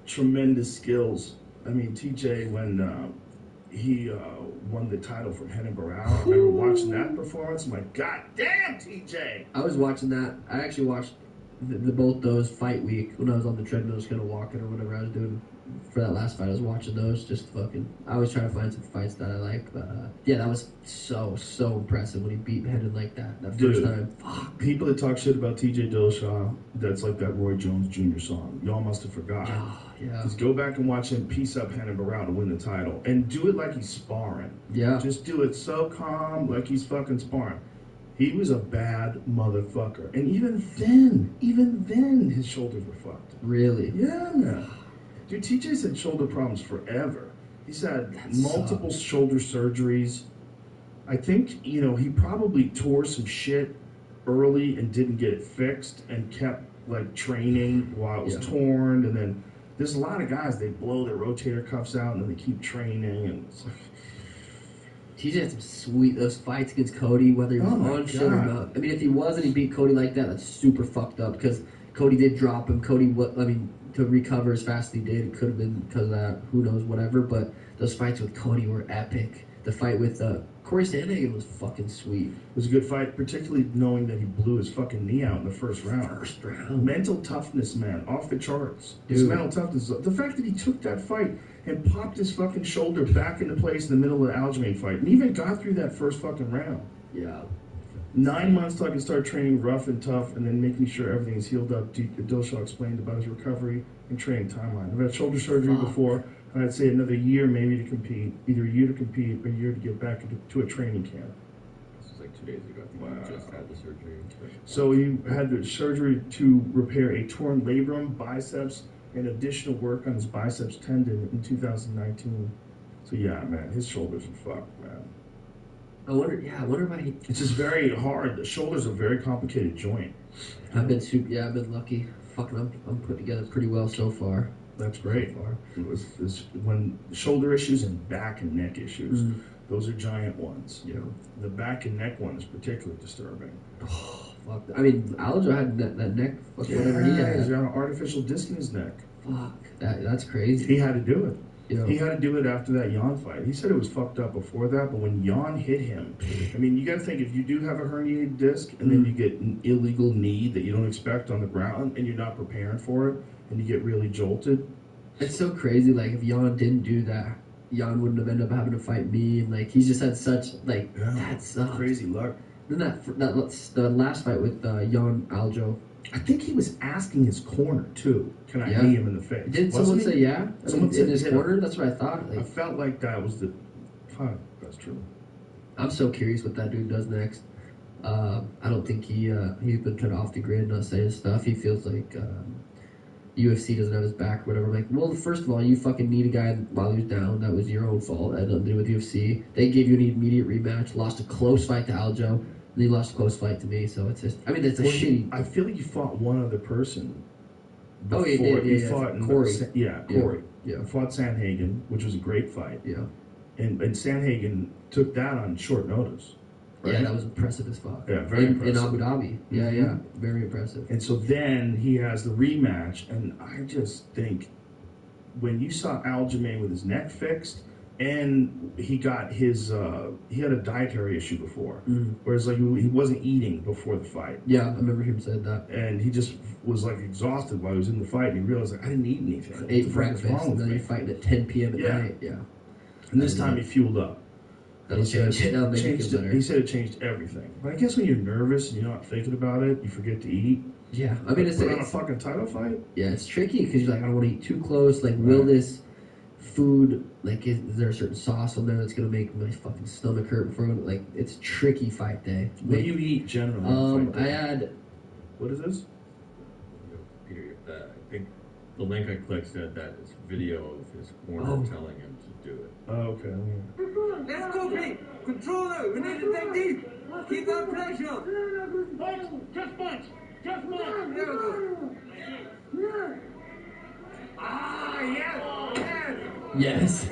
tremendous skills. I mean, TJ, when he won the title from Renan Barão, I remember watching that performance. I'm like, God damn, TJ! I was watching that. I actually watched both those fight week when I was on the treadmill, just kind of walking or whatever I was doing for that last fight. I was watching those, just fucking. I always try to find some fights that I like, but yeah, that was so impressive when he beat Hedden like that first time. Fuck. People that talk shit about TJ Dillashaw, that's like that Roy Jones Jr. song. Y'all must have forgot. Yeah. Just go back and watch him piece up Renan Barão to win the title, and do it like he's sparring. Yeah. Just do it so calm, like he's fucking sparring. He was a bad motherfucker. And even then, his shoulders were fucked. Really? Yeah, man. Dude, TJ's had shoulder problems forever. He's had multiple shoulder surgeries. I think, he probably tore some shit early and didn't get it fixed and kept, like, training while it was torn. And then there's a lot of guys, they blow their rotator cuffs out and then they keep training. And it's like... TJ had some sweet those fights against Cody, whether he was on shit or not. I mean, if he wasn't, he beat Cody like that. That's super fucked up because Cody did drop him. To recover as fast as he did, it could have been because of that. Who knows, whatever. But those fights with Cody were epic. The fight with Corey Sandhagen was fucking sweet. It was a good fight, particularly knowing that he blew his fucking knee out in the first round. Mental toughness, man, off the charts. His mental toughness. The fact that he took that fight and popped his fucking shoulder back into place in the middle of the Aljamain fight, and even got through that first fucking round. Yeah. 9 months till I can start training rough and tough, and then making sure everything is healed up. Dillashaw explained about his recovery and training timeline. I've had shoulder surgery before, and I'd say another year maybe to compete. Either a year to compete or a year to get back to a training camp. This was like 2 days ago. I think you just had the surgery. So he had the surgery to repair a torn labrum, biceps, and additional work on his biceps tendon in 2019. So yeah, man, his shoulders are fucked, man. I wonder why he... It's just very hard. The shoulder's a very complicated joint. I've been lucky. Fucking, I'm put together pretty well so far. That's great. It was when shoulder issues and back and neck issues, those are giant ones. The back and neck one is particularly disturbing. Oh, fuck. I mean, Aljo had that neck, whatever he had. He's got an artificial disc in his neck. Fuck, that's crazy. He had to do it. Yeah. He had to do it after that Jan fight. He said it was fucked up before that, but when Jan hit him, I mean, you got to think, if you do have a herniated disc and then you get an illegal knee that you don't expect on the ground and you're not preparing for it and you get really jolted. It's so crazy. Like, if Jan didn't do that, Jan wouldn't have ended up having to fight me. And, like, he's just had such, like, that's crazy luck. Then the last fight with Jan Aljo. I think he was asking his corner, too. Can I knee him in the face? Did someone say yeah? Someone said in his corner? That's what I thought. Like, I felt like that was the... Fuck, that's true. I'm so curious what that dude does next. I don't think he's been trying to off the grid, not saying stuff. He feels like UFC doesn't have his back or whatever. I'm like, well, first of all, you fucking need a guy while he was down. That was your own fault. That had nothing to do with UFC. They gave you an immediate rematch. Lost a close fight to Aljo. And he lost a close fight to me, so it's just... I mean, it's a shitty... I feel like you fought one other person before. Oh, he did, You fought Corey. Corey. Yeah. Fought Sandhagen, which was a great fight. Yeah. And Sandhagen took that on short notice. Right? Yeah, that was impressive as fuck. Yeah, very impressive. In Abu Dhabi. Yeah, Mm-hmm. yeah. Very impressive. And so then he has the rematch, and I just think when you saw Aljamain with his neck fixed, and he got his, he had a dietary issue before, whereas like he wasn't eating before the fight. Yeah, I remember him saying that. And he just was like exhausted while he was in the fight. And he realized like I didn't eat anything. Ate breakfast, and then you're fighting at 10 p.m. at night. Yeah. And this time he fueled up. That'll change it. That'll make it feel better. He said it changed everything. But I guess when you're nervous and you're not thinking about it, you forget to eat. Yeah, I mean, it's on a fucking title fight. Yeah, it's tricky because you're like, I don't want to eat too close. Like, will this food, like, is there a certain sauce on there that's gonna make my fucking stomach hurt before? Like, it's tricky fight day. What do you eat generally? I had. What is this? Peter, I think the link I clicked said that it's video of his corner telling him to do it. Oh, okay. Let's go, Pete. Controller, we need to take deep. Keep that pressure. Just punch. Just punch. There we go. Ah, yes. Yes.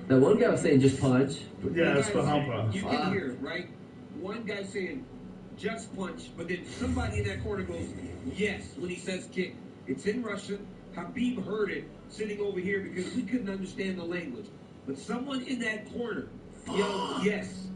That one guy was saying just punch. Yeah, it's Fahampa. You can hear, right? One guy saying, just punch, but then somebody in that corner goes, yes, when he says kick. It's in Russian. Habib heard it sitting over here because we couldn't understand the language. But someone in that corner yelled, yes,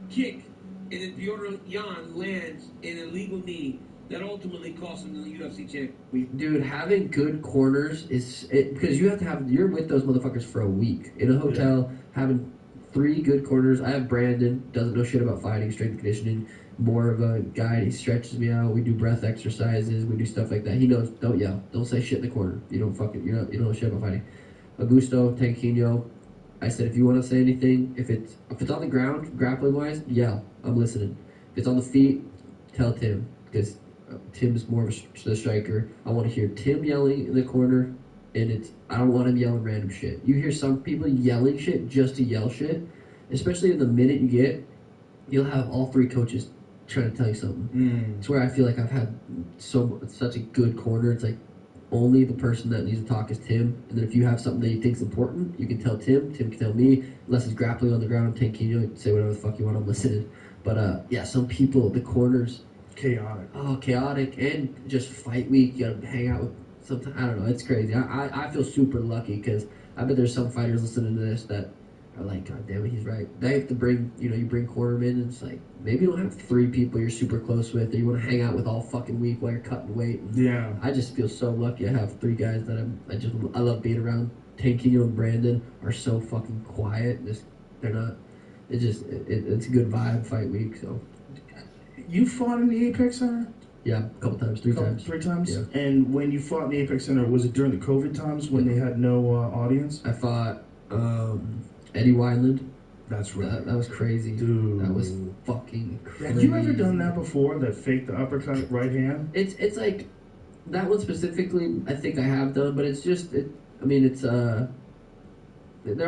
kick. And then Piotr Jan lands an illegal knee that ultimately cost him the UFC champion. Dude, having good corners is because you're with those motherfuckers for a week in a hotel, having 3 good corners. I have Brandon, doesn't know shit about fighting, strength and conditioning, more of a guy. He stretches me out. We do breath exercises. We do stuff like that. He knows, don't yell, don't say shit in the corner. You don't know shit about fighting. Augusto Tanquinho, I said, if you want to say anything, if it's on the ground, grappling wise, yell. I'm listening. If it's on the feet, tell Tim, because Tim's more of a striker. I want to hear Tim yelling in the corner, and I don't want him yelling random shit. You hear some people yelling shit just to yell shit, especially in the minute you get, you'll have all 3 coaches trying to tell you something. It's where I feel like I've had such a good corner. It's like only the person that needs to talk is Tim, and then if you have something that you think is important, you can tell Tim. Tim can tell me. Unless it's grappling on the ground, Tanquinho, say whatever the fuck you want. I'm listening. But yeah, some people, the corners, chaotic. Oh, chaotic, and just fight week. You gotta hang out with sometimes. I don't know. It's crazy. I feel super lucky because I bet there's some fighters listening to this that are like, God damn it, he's right. They have to bring, you bring cornermen, and it's like maybe you don't have 3 people you're super close with that you want to hang out with all fucking week while you're cutting weight. And yeah. I just feel so lucky. I have 3 guys that I love being around. Tanquinho and Brandon are so fucking quiet. They're not. It's a good vibe fight week. So. You fought in the Apex Center? Yeah, a couple times, 3 times. 3 times? Yeah. And when you fought in the Apex Center, was it during the COVID times when they had no audience? I fought Eddie Wineland. That's right. That was crazy. Dude. That was fucking crazy. Have you ever done that before, that fake the uppercut right hand? It's like, that one specifically, I think I have done, but it's just, they're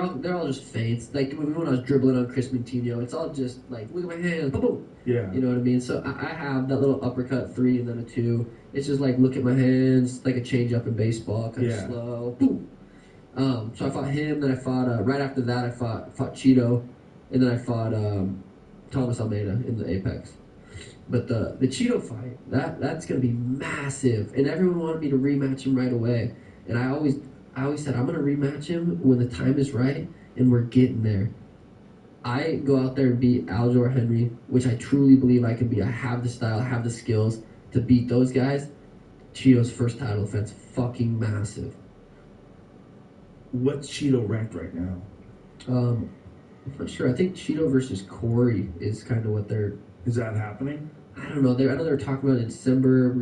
all just feints. Like when I was dribbling on Chris Moutinho, it's all just like, look at my hands, boom, boom. Yeah. You know what I mean? So I have that little uppercut 3 and then a 2. It's just like, look at my hands, like a change up in baseball, kind of slow, boom. So I fought him, then I fought, right after that I fought Cheeto, and then I fought Thomas Almeida in the Apex. But the Cheeto fight, that's going to be massive, and everyone wanted me to rematch him right away. And I always said, I'm going to rematch him when the time is right, and we're getting there. I go out there and beat Aljor Henry, which I truly believe I can be. I have the style, I have the skills to beat those guys. Cheeto's first title defense, fucking massive. What's Cheeto ranked right now? I'm not sure. I think Cheeto versus Corey is kind of what they're... Is that happening? I don't know. I know they're talking about it in December.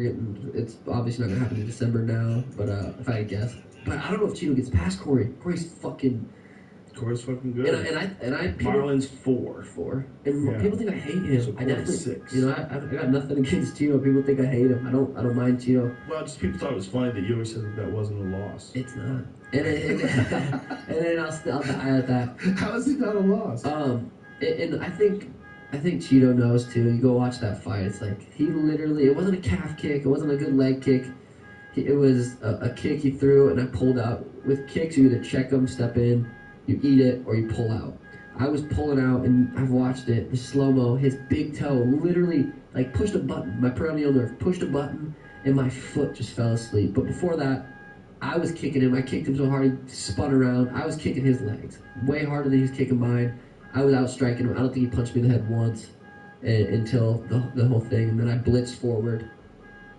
It's obviously not going to happen in December now, but if I had guessed. But I don't know if Cheeto gets past Corey. Corey's fucking good. And I Marlon's 4. And people think I hate him. So I definitely 6. I got nothing against Cheeto. People think I hate him. I don't mind Cheeto. Well, just people thought it was funny that you always said that wasn't a loss. It's not. And then I'll die at that. How is it not a loss? And I think Cheeto knows too. You go watch that fight. It's like he literally. It wasn't a calf kick. It wasn't a good leg kick. It was a kick he threw, and I pulled out. With kicks, you either check them, step in, you eat it, or you pull out. I was pulling out, and I've watched it. The slow-mo, his big toe literally like pushed a button. My peroneal nerve pushed a button, and my foot just fell asleep. But before that, I was kicking him. I kicked him so hard he spun around. I was kicking his legs way harder than he was kicking mine. I was out striking him. I don't think he punched me in the head once until the whole thing. And then I blitzed forward,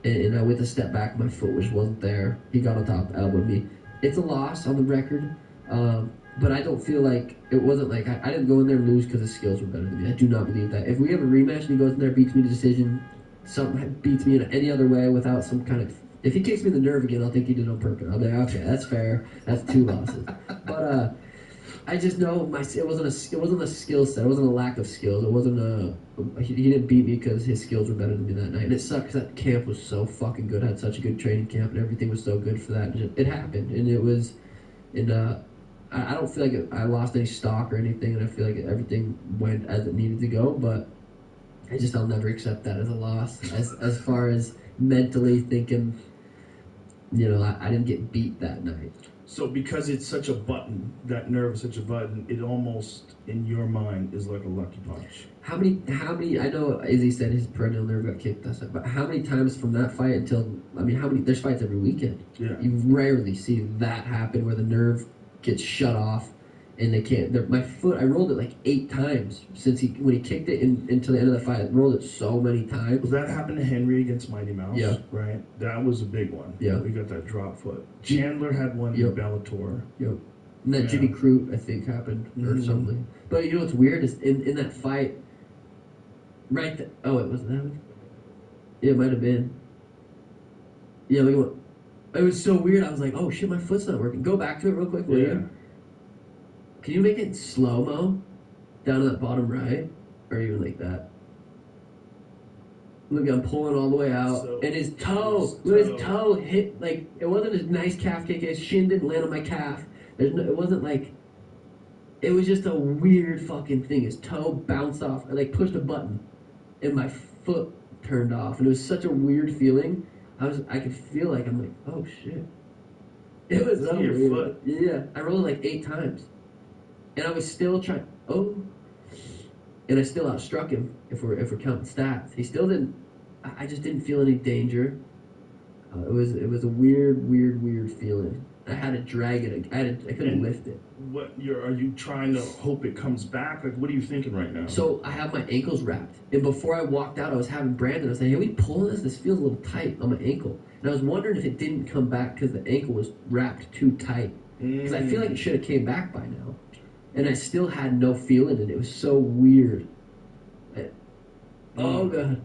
and with a step back, my foot just wasn't there. He got on top, elbowed me. It's a loss on the record, but I don't feel like it wasn't like I didn't go in there and lose because his skills were better than me. I do not believe that. If we have a rematch and he goes in there, beats me to decision, something beats me in any other way without some kind of... If he kicks me in the nerve again, I'll think he did it on purpose. I'll be like, okay, that's fair. That's 2 losses. But I just know it wasn't a skill set. It wasn't a lack of skills. It wasn't he didn't beat me because his skills were better than me that night. And it sucks. That camp was so fucking good. I had such a good training camp, and everything was so good for that. It happened, and it was, and I don't feel like I lost any stock or anything, and I feel like everything went as it needed to go. But I'll never accept that as a loss. As far as mentally thinking, I didn't get beat that night. So because it's such a button, that nerve is such a button, it almost, in your mind, is like a lucky punch. How many, I know Izzy said his perennial nerve got kicked, that's it, but how many times from that fight until, I mean, there's fights every weekend. Yeah. You rarely see that happen where the nerve gets shut off and they can't, my foot, I rolled it like 8 times when he kicked it into the end of the fight. I rolled it so many times. Well, that happened to Henry against Mighty Mouse, Yeah. right? That was a big one. Yeah. We got that drop foot. Chandler had one in Bellator. Yep. And that Jimmy Crute, I think, happened or something. But you know what's weird is in that fight, right? Oh, it wasn't that one? Yeah, it might have been. Yeah, look at what. It was so weird. I was like, oh shit, my foot's not working. Go back to it real quick, will you? Can you make it slow-mo? Down to that bottom right? Or even like that? Look, I'm pulling all the way out. And his toe, his toe hit, like, it wasn't a nice calf kick. His shin didn't land on my calf. It wasn't like, it was just a weird fucking thing. His toe bounced off, like pushed a button, and my foot turned off. And it was such a weird feeling. I could feel like, I'm like, oh shit. It was so weird. Foot. Yeah, I rolled like 8 times. And I was still trying, and I still outstruck him if we're counting stats. He still didn't, I just didn't feel any danger. It was a weird feeling. I had to drag it. I couldn't lift it. Are you trying to hope it comes back? Like, what are you thinking right now? So I have my ankles wrapped, and before I walked out, I was having Brandon. I was saying, "Hey, we pulling this? This feels a little tight on my ankle." And I was wondering if it didn't come back because the ankle was wrapped too tight. Because I feel like it should have came back by now, and I still had no feeling, and it was so weird. Oh god.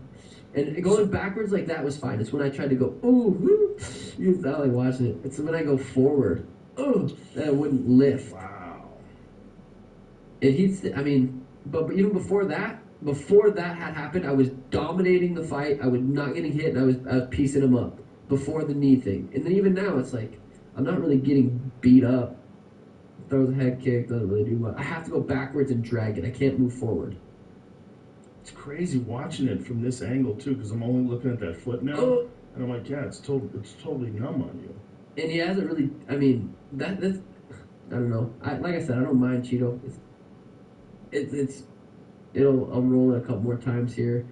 And going backwards like that was fine. It's when I tried to go, ooh, you was like watching it. It's when I go forward, that it wouldn't lift. Wow. And but even before that had happened, I was dominating the fight. I was not getting hit, and I was piecing him up before the knee thing. And then even now, it's like, I'm not really getting beat up. Throw the head kick, doesn't really do much. I have to go backwards and drag it. I can't move forward. It's crazy watching it from this angle too, because I'm only looking at that foot now, and I'm like, yeah, it's totally numb on you. And he hasn't really. I mean, that's. I don't know. Like I said, I don't mind Cheeto. I'll roll it a couple more times here,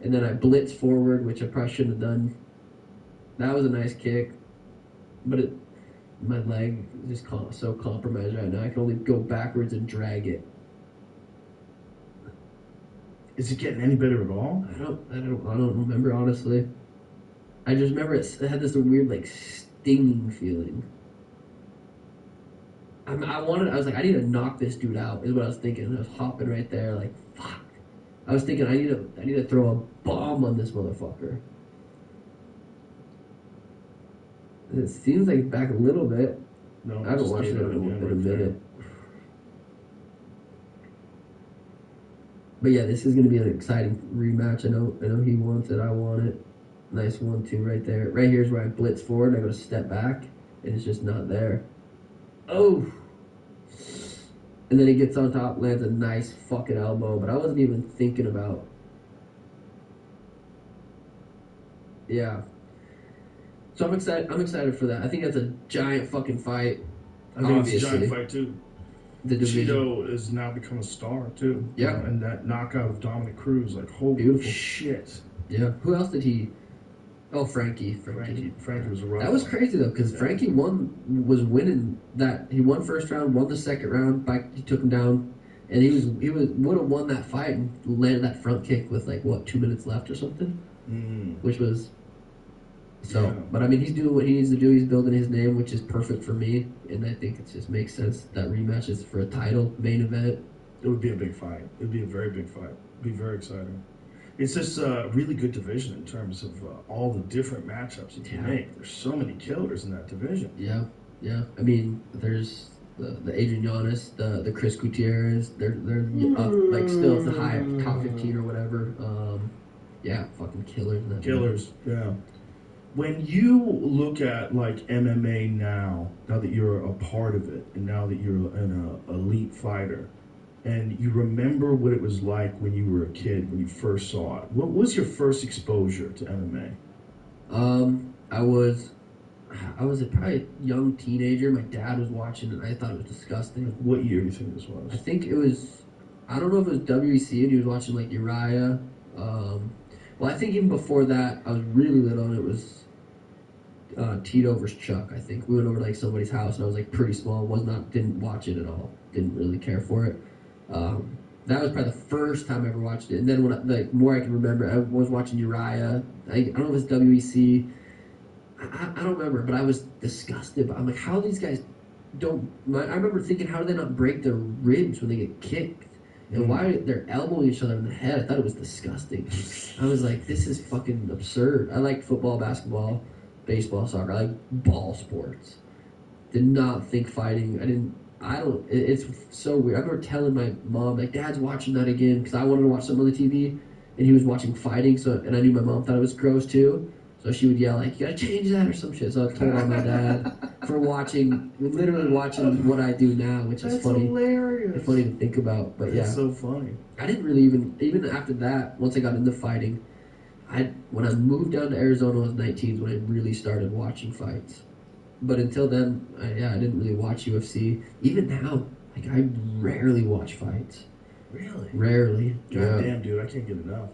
and then I blitz forward, which I probably shouldn't have done. That was a nice kick, but my leg is just so compromised right now. I can only go backwards and drag it. Is it getting any better at all? I don't remember, honestly. I just remember it had this weird, like, stinging feeling. I was like, I need to knock this dude out, is what I was thinking. I was hopping right there, like, fuck. I was thinking, I need to throw a bomb on this motherfucker. It seems like it's back a little bit. No, I haven't watched it in a minute. But yeah, this is going to be an exciting rematch. I know he wants it. I want it. Nice 1-2 right there. Right here is where I blitz forward. I go to step back, and it's just not there. Oh! And then he gets on top, lands a nice fucking elbow, but I wasn't even thinking about. Yeah. So I'm excited. I'm excited for that. I think that's a giant fucking fight. I think it's a giant fight too. Cheeto has now become a star too. Yeah. And that knockout of Dominic Cruz, like, holy shit. Yeah. Who else did he? Oh, Frankie. Frankie was a rough. That was crazy though, because Frankie was winning that. He won first round, won the second round. He took him down, and he would have won that fight and landed that front kick with 2 minutes left or something, which was. So, yeah. But I mean, he's doing what he needs to do. He's building his name, which is perfect for me, and I think it just makes sense that rematch is for a title main event. It would be a big fight. It would be a very big fight. It'd be very exciting. It's just a really good division in terms of all the different matchups you can make. There's so many killers in that division. Yeah. I mean, there's the Adrian Yannis, the Chris Gutierrez. They're up, still at the high top 15 or whatever. Fucking killers in that Killers, yeah. When you look at MMA now that you're a part of it, and now that you're an elite fighter, and you remember what it was like when you were a kid, when you first saw it, what was your first exposure to MMA? I was I was probably a young teenager. My dad was watching it, and I thought it was disgusting. What year do you think this was? I think it was, I don't know if it was WEC, and he was watching like Uriah. Well, I think even before that, I was really little, and it was Tito versus Chuck. I think we went over to like somebody's house, and I was like pretty small. Didn't watch it at all. Didn't really care for it. That was probably the first time I ever watched it. And then when more I can remember, I was watching Uriah. I don't know if it's WEC. I don't remember, but I was disgusted. But I'm like, how these guys don't... I remember thinking, how do they not break their ribs when they get kicked? And why they're elbowing each other in the head? I thought it was disgusting. I was like, this is fucking absurd. I like football, basketball, baseball, soccer. I like ball sports. Did not think fighting. It's so weird. I remember telling my mom, like, Dad's watching that again, because I wanted to watch something on the TV, and he was watching fighting, and I knew my mom thought it was gross too. So she would yell, like, you gotta change that or some shit. So I told on my dad for literally watching what I do now, which is funny. Hilarious. It's funny to think about, but yeah. That's so funny. I didn't really even after that, once I got into fighting, when I moved down to Arizona, I was 19 when I really started watching fights. But until then, I didn't really watch UFC. Even now, like, I rarely watch fights. Really? Rarely. Goddamn, dude, I can't get enough.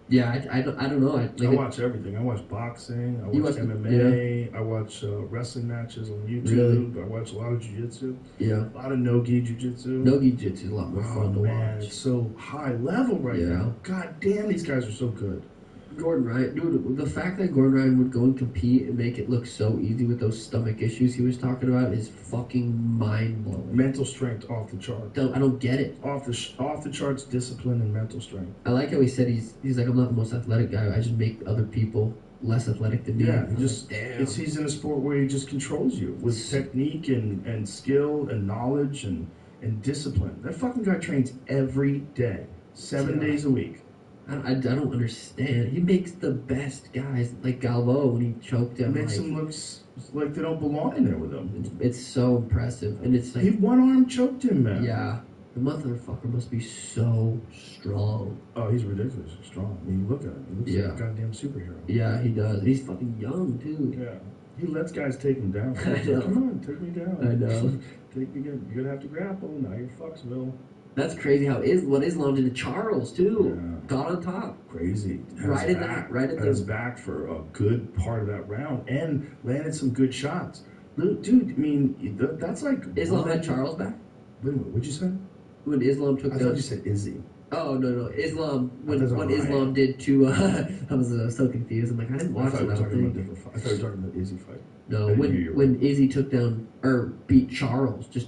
Yeah, I don't know. I watch everything. I watch boxing. I watch MMA. I watch wrestling matches on YouTube. Really? I watch a lot of jiu-jitsu. Yeah. A lot of no-gi jiu-jitsu. No-gi jiu-jitsu is a lot more fun to watch. It's so high level right now. God damn, these guys are so good. Gordon Ryan, dude, the fact that Gordon Ryan would go and compete and make it look so easy with those stomach issues he was talking about is fucking mind-blowing. Mental strength off the chart. I don't get it. Off the charts, discipline and mental strength. I like how he said he's like, I'm not the most athletic guy. I just make other people less athletic than me. Yeah, he's in a sport where he just controls you with technique and skill and knowledge and discipline. That fucking guy trains every day, 7 days a week. I don't understand. He makes the best guys, like Galvo, when he choked him. Makes them look like they don't belong in there with him. It's so impressive. And it's like... He one-arm choked him, man. Yeah. The motherfucker must be so strong. Oh, he's ridiculously strong. I mean, look at him. He looks like a goddamn superhero. Yeah, he does. And he's fucking young, too. Yeah. He lets guys take him down. I know. Come on, take me down. I know. You're going to have to grapple. Now you're Foxville. That's crazy what Islam did to Charles, too. Yeah. Got on top. Crazy. Right at his back for a good part of that round and landed some good shots. Dude, I mean, that's like... Islam had Charles back? Wait a minute, what'd you say? When Islam took I thought you said Izzy. Oh, no. Islam, when Islam did to... I was so confused. I'm like, I didn't watch that. I thought you were talking about Izzy fight. No, when Izzy took down, or beat Charles, just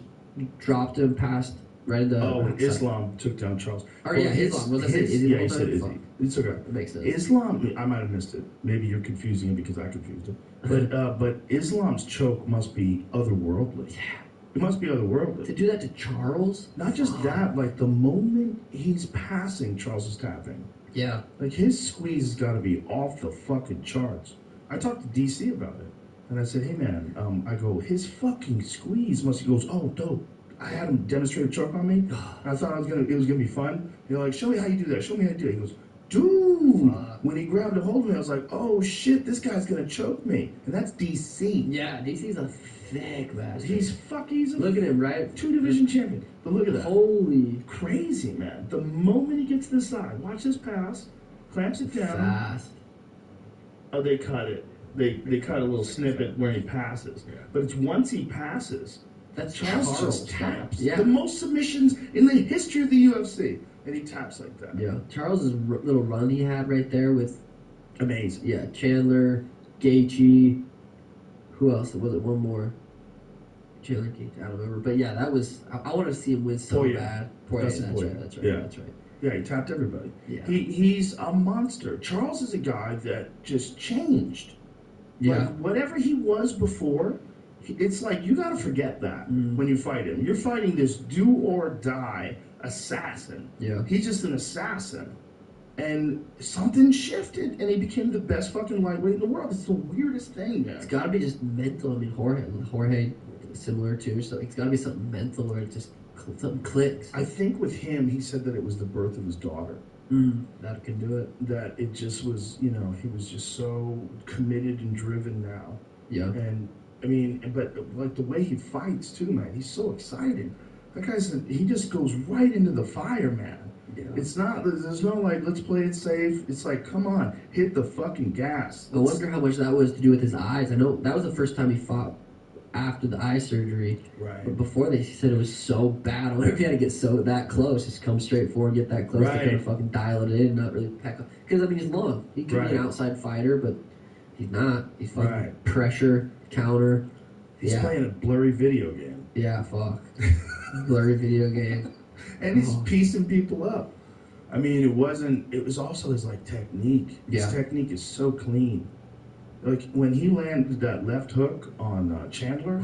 dropped him past... Right in the when Islam took down Charles. Islam. Was I saying Izzy? Yeah, you said Izzy. It's okay. That makes sense. Islam, I might have missed it. Maybe you're confusing it because I confused it. But Islam's choke must be otherworldly. Yeah. It must be otherworldly. To do that to Charles? Not just that, like the moment he's passing, Charles is tapping. Yeah. Like his squeeze has got to be off the fucking charts. I talked to DC about it. And I said, hey man, I go, his fucking squeeze must, he goes, oh, dope. I had him demonstrate a choke on me. And I thought it was gonna be fun. You're like, show me how you do that. Show me how you do it. He goes, dude. When he grabbed a hold of me, I was like, oh shit, this guy's gonna choke me. And that's DC. Yeah, DC's a thick bastard. He's look at him, right? 2-division champion. But look at that. Holy crazy, man. The moment he gets to the side, watch this pass, clamps it down. Fast. Oh, they cut it. They cut a little snippet where he passes. But it's once he passes. That's Charles just taps. Yeah. The most submissions in the history of the UFC. And he taps like that. Yeah. Charles's little run he had right there with... Amazing. Yeah, Chandler, Gaethje. Who else? Was it one more? Chandler, Gaethje. I don't remember. But yeah, that was... I wanted to see him win so bad. That's right. Yeah, he tapped everybody. Yeah. He's a monster. Charles is a guy that just changed. Yeah. Like, whatever he was before... It's like, you gotta forget that when you fight him. You're fighting this do-or-die assassin. Yeah. He's just an assassin. And something shifted, and he became the best fucking lightweight in the world. It's the weirdest thing, man. It's gotta be just mental. I mean, Jorge similar too. So it's gotta be something mental where it just something clicks. I think with him, he said that it was the birth of his daughter. That could do it. That it just was, he was just so committed and driven now. Yeah. And I mean, but like the way he fights too, man, he's so exciting. That he just goes right into the fire, man. Yeah. It's not, there's no like, let's play it safe. It's like, come on, hit the fucking gas. I wonder how much that was to do with his eyes. I know that was the first time he fought after the eye surgery. Right. But before they said it was so bad. I wonder if he had to get that close, just come straight forward, get that close to kind of fucking dial it in, not really peck up. Because, I mean, he's long. He could be an outside fighter, but he's not. He's fucking pressure, counter. He's playing a blurry video game. Yeah, fuck. Blurry video game. And he's piecing people up. I mean, it was also his, like, technique. His technique is so clean. Like, when he landed that left hook on Chandler,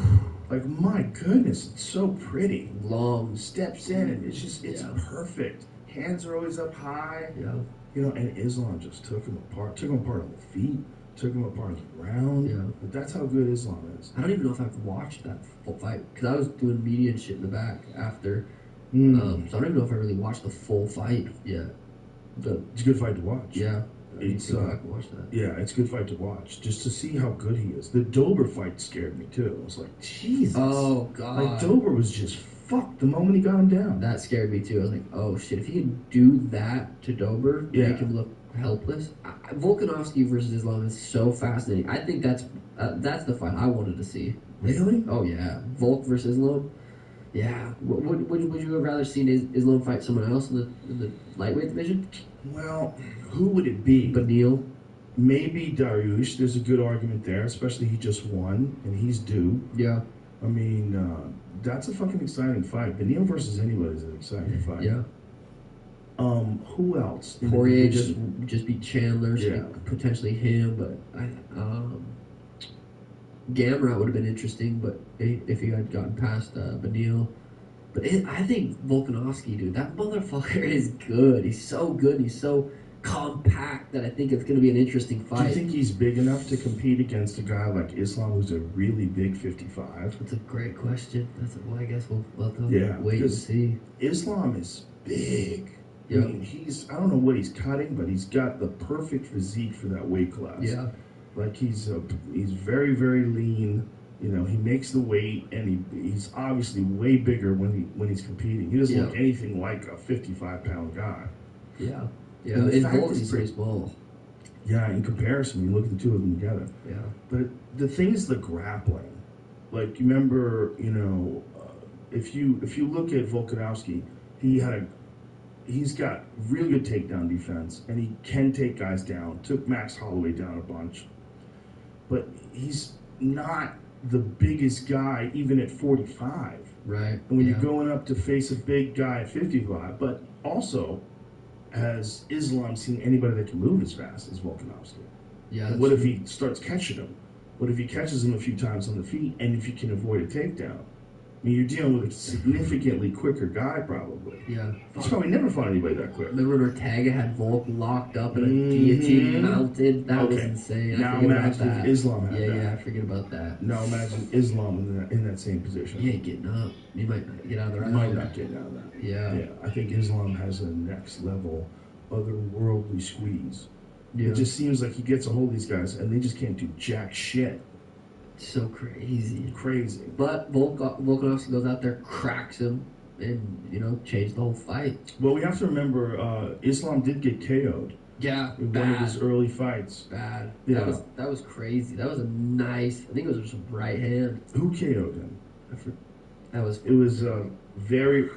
like, my goodness, it's so pretty. Long. Steps in, and it's perfect. Hands are always up high. Yeah. You know, and Islam just took him apart on the feet, took him apart on the ground. Yeah. But that's how good Islam is. I don't even know if I've watched that full fight, because I was doing media and shit in the back after. So I don't even know if I really watched the full fight yet. But it's a good fight to watch. Yeah. It's watch that. Yeah, it's a good fight to watch, just to see how good he is. The Dober fight scared me too. I was like, Jesus. Oh god. Like Dober was just fucked the moment he got him down. That scared me too. I was like, oh shit, if he could do that to Dober, make him look helpless. Volkanovski versus Islam is so fascinating. I think that's the fight I wanted to see. Really? Oh yeah, Volk versus Islam. Yeah. Would you have rather seen Islam fight someone else in the lightweight division? Well, who would it be? Beneil. Maybe Dariush. There's a good argument there, especially he just won and he's due. Yeah. I mean, that's a fucking exciting fight. Beneil versus anybody is an exciting fight. Yeah. Who else? Poirier just beat Chandler, so potentially him, but Gamrot would have been interesting, but if he had gotten past Beneil. But I think Volkanovski, dude, that motherfucker is good. He's so good. He's so compact that I think it's going to be an interesting fight. Do you think he's big enough to compete against a guy like Islam, who's a really big 55? That's a great question. I guess we'll have to wait and see. Islam is big. Yeah. I mean, I don't know what he's cutting, but he's got the perfect physique for that weight class. Yeah. Like he's very, very lean. You know, he makes the weight, and he's obviously way bigger when he's competing. He doesn't look anything like a 55-pound guy. Yeah. Yeah. In Volk, he's pretty small. Yeah, in comparison, you look at the two of them together. Yeah. But the thing is the grappling. Like, you remember, you know, if you look at Volkanovski, he's got really good takedown defense, and he can take guys down. Took Max Holloway down a bunch. But he's not the biggest guy even at 45. Right. And when you're going up to face a big guy at 55, but also has Islam seen anybody that can move as fast as Volkanovski? Yeah. What if he starts catching him? What if he catches him a few times on the feet, and if he can avoid a takedown? I mean, you're dealing with a significantly quicker guy, probably. Yeah. He's probably never fought anybody that quick. Remember when Ortega had Volk locked up in a guillotine mounted? That was insane. Now imagine if Islam had that. Yeah, I forget about that. Now imagine Islam in that same position. He ain't getting up. He might not get out of the round. Might not get out of that. Yeah. Yeah, I think Islam has a next level, otherworldly squeeze. Yeah. It just seems like he gets a hold of these guys, and they just can't do jack shit. So crazy. Crazy. But Volkanovski goes out there, cracks him, and, you know, changed the whole fight. Well, we have to remember, Islam did get KO'd. Yeah, in one of his early fights. Bad. Yeah. That was crazy. That was a nice, I think it was just a right hand. Who KO'd him? It was very...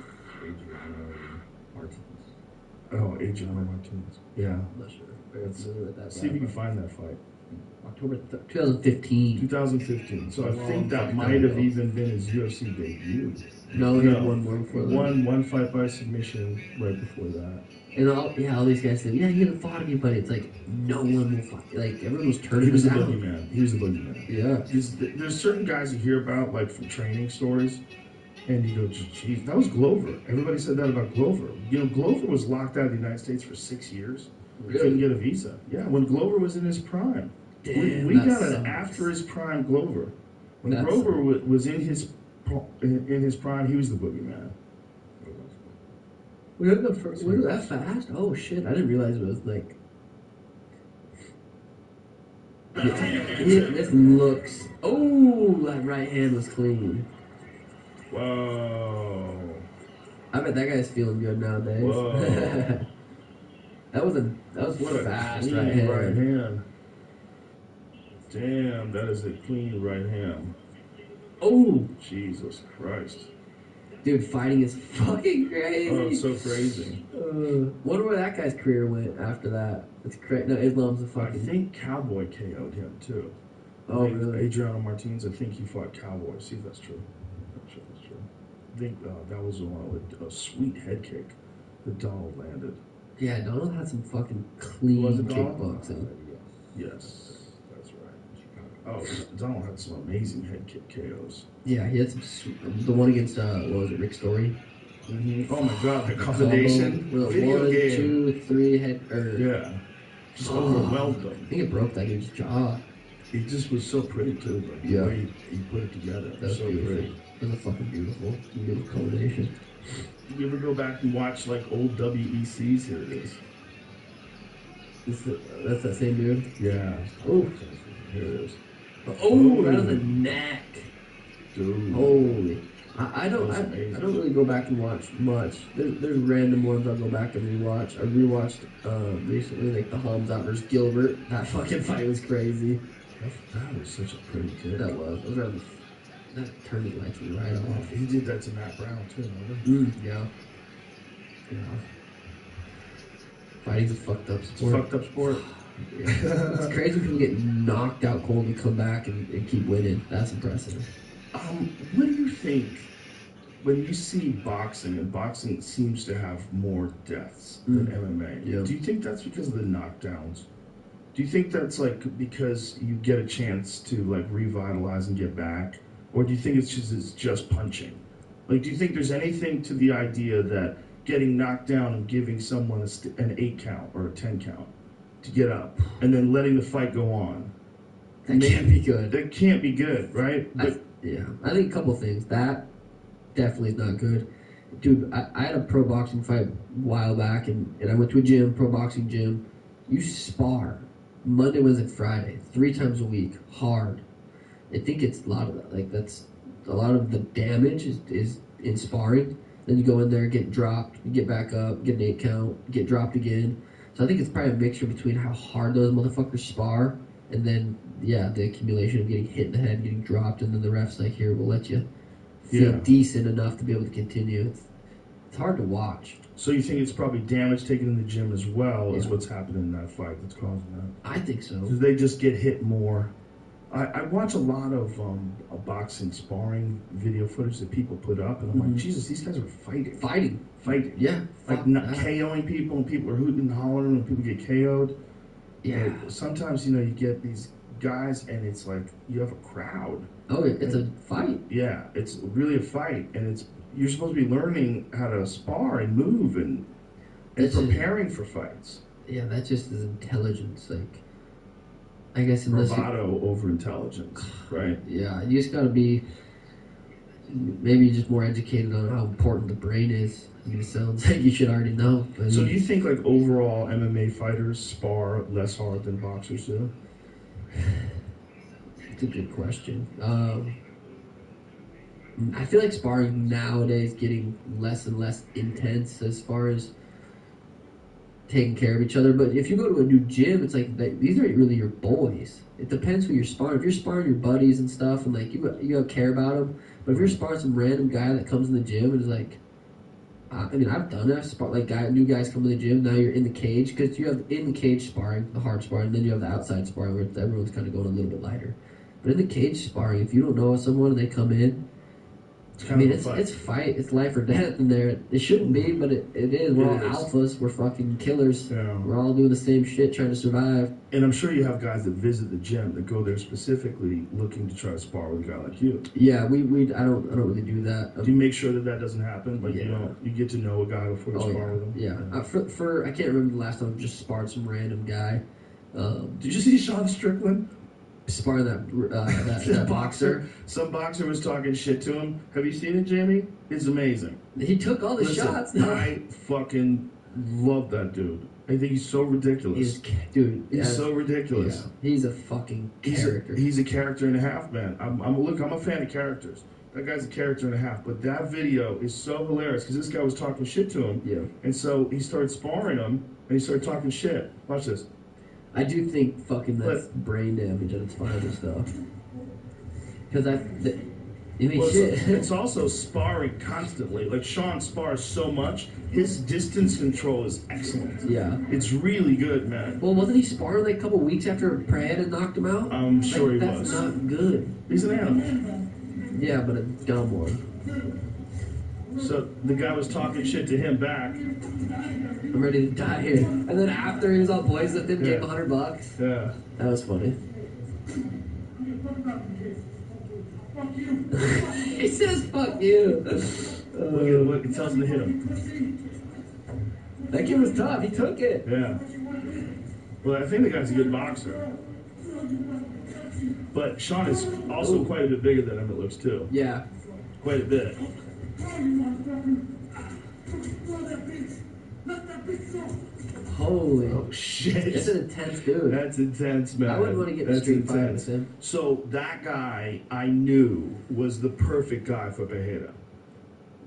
Adriano Martinez. Yeah. I'm not sure. Very familiar with that. See if you can find that fight. October 2015. 2015. So I think that might have even been his UFC debut. No, he had one more before that. One fight by submission right before that. And all these guys said, yeah, he hasn't fought anybody. It's like, no one will fight. Like, everyone was turning him down. He was the boogeyman. Yeah. There's certain guys you hear about, like, from training stories, and you go, geez, that was Glover. Everybody said that about Glover. You know, Glover was locked out of the United States for 6 years. Really? Couldn't get a visa. Yeah, when Glover was in his prime. Damn, we got an after his prime Glover. When Glover was in his prime, he was the boogeyman. We had the first. Was it that fast? Oh shit! I didn't realize it was like. This looks. Oh, that right hand was clean. Whoa. I bet that guy's feeling good nowadays. Whoa. that was What a fast clean right hand. right hand. Damn, that is a clean right hand. Oh, Jesus Christ. dude, fighting is fucking crazy. Oh, it's so crazy. Wonder where that guy's career went after that. It's crazy. No, Islam's a I fucking. think Cowboy KO'd him too. Oh, I think really? Adriano Martinez, I think he fought Cowboy. See if that's true. I'm sure that's true. I think that was a sweet head kick that Donald landed. Yeah, Donald had some fucking clean Was it Donald? kickboxing. Yes, that's right. Oh, Donald had some amazing head kick KOs. Yeah, he had some. The one against what was it, Rick Story? Mm-hmm. Oh my God, the combination video 1, game. 2, 3 head. Yeah, just overwhelmed I them. think it broke that dude's jaw. It just was so pretty too. Like, Yeah. the way he put it together. That was so beautiful. pretty. That was a fucking beautiful combination. You ever go back and watch like old WECs? Here it is. That's that same dude. Yeah. Oh, Here it is. oh, right on the neck. Dude. Holy. I don't That was amazing. really go back and watch much. There's random ones I'll go back and rewatch. I rewatched recently like the Hamzat versus Gilbert. That fucking fight was crazy. That was such a pretty kid. That was. That turned his lights right off. He did that to Matt Brown too, remember? Yeah. Yeah. Fighting's a fucked up It's a sport. fucked up sport. Yeah. It's crazy when people get knocked out cold and come back and keep winning. That's impressive. What do you think when you see boxing, and boxing seems to have more deaths than MMA? Yeah. Do you think that's because of the knockdowns? Do you think that's like because you get a chance to like revitalize and get back? Or do you think it's just punching? Like, do you think there's anything to the idea that getting knocked down and giving someone an 8 count or a 10 count to get up and then letting the fight go on? That can't be good. That can't be good, right? But I think a couple things. That definitely is not good. Dude, I had a pro boxing fight a while back, and I went to a gym, pro boxing gym. You spar Monday, Wednesday, Friday, 3 times a week, hard. I think it's a lot of that. Like, that's a lot of the damage is in sparring. Then you go in there, get dropped, you get back up, get an 8 count, get dropped again. So I think it's probably a mixture between how hard those motherfuckers spar, and then, yeah, the accumulation of getting hit in the head, getting dropped, and then the ref's like, here, we'll let you feel decent enough to be able to continue. It's hard to watch. So you think it's probably damage taken in the gym as well as what's happening in that fight that's causing that? I think so. Because they just get hit more. I watch a lot of boxing sparring video footage that people put up, and I'm like, Jesus, these guys are fighting. Fighting. Yeah. Like not KOing people, and people are hooting and hollering, and people get KO'd. Yeah. Like, sometimes, you get these guys, and it's like you have a crowd. Oh, it's a fight. Yeah, it's really a fight, and you're supposed to be learning how to spar and move and preparing for fights. Yeah, that just is intelligence. Like, I guess unless bravado over intelligence, right? Yeah, you just gotta be maybe just more educated on how important the brain is. I mean, it sounds like you should already know. But So do you think like overall MMA fighters spar less hard than boxers do? It's a good question. I feel like sparring nowadays getting less and less intense as far as taking care of each other. But if you go to a new gym, it's like these aren't really your boys. It depends who you're sparring. If you're sparring your buddies and stuff, and like you care about them. But if you're sparring some random guy that comes in the gym and is like, I mean, I've done it. I've sparred like new guys come to the gym. Now you're in the cage because you have in the cage sparring, the hard sparring, and then you have the outside sparring where everyone's kind of going a little bit lighter. But in the cage sparring, if you don't know someone and they come in, it's fight. It's life or death in there. It shouldn't be, but it is. We're all alphas. We're fucking killers. Yeah. We're all doing the same shit, trying to survive. And I'm sure you have guys that visit the gym that go there specifically looking to try to spar with a guy like you. Yeah, I don't really do that. Do you make sure that doesn't happen? Like you get to know a guy before you spar with him. Yeah. For I can't remember the last time I just sparred some random guy. Did you see Sean Strickland? Sparring that boxer. Some boxer was talking shit to him. Have you seen it, Jamie? It's amazing. He took all the shots. I fucking love that dude. I think he's so ridiculous. He's so ridiculous. Yeah, he's a fucking character. He's a character and a half, man. I'm a fan of characters. That guy's a character and a half. But that video is so hilarious because this guy was talking shit to him. Yeah. And so he started sparring him and he started talking shit. Watch this. I do think fucking that's brain damage at its finest, though. Because it's also sparring constantly. Like Sean spars so much, his distance control is excellent. Yeah. It's really good, man. Well, wasn't he sparring like a couple weeks after Pratt had knocked him out? I'm sure he was. That's not good. He's an animal. Yeah, but a dumb one. So the guy was talking shit to him back. I'm ready to die here. And then after he was all boys with him, gave him $100. Yeah. That was funny. He says, fuck you. Look, it tells him to hit him. That kid was tough. He took it. Yeah. Well, I think the guy's a good boxer. But Sean is also quite a bit bigger than him, it looks, too. Yeah. Quite a bit. Holy. Oh, shit. That's an intense dude. That's intense, man. I wouldn't want to get in a street fight with him. So that guy, I knew, was the perfect guy for Pereira.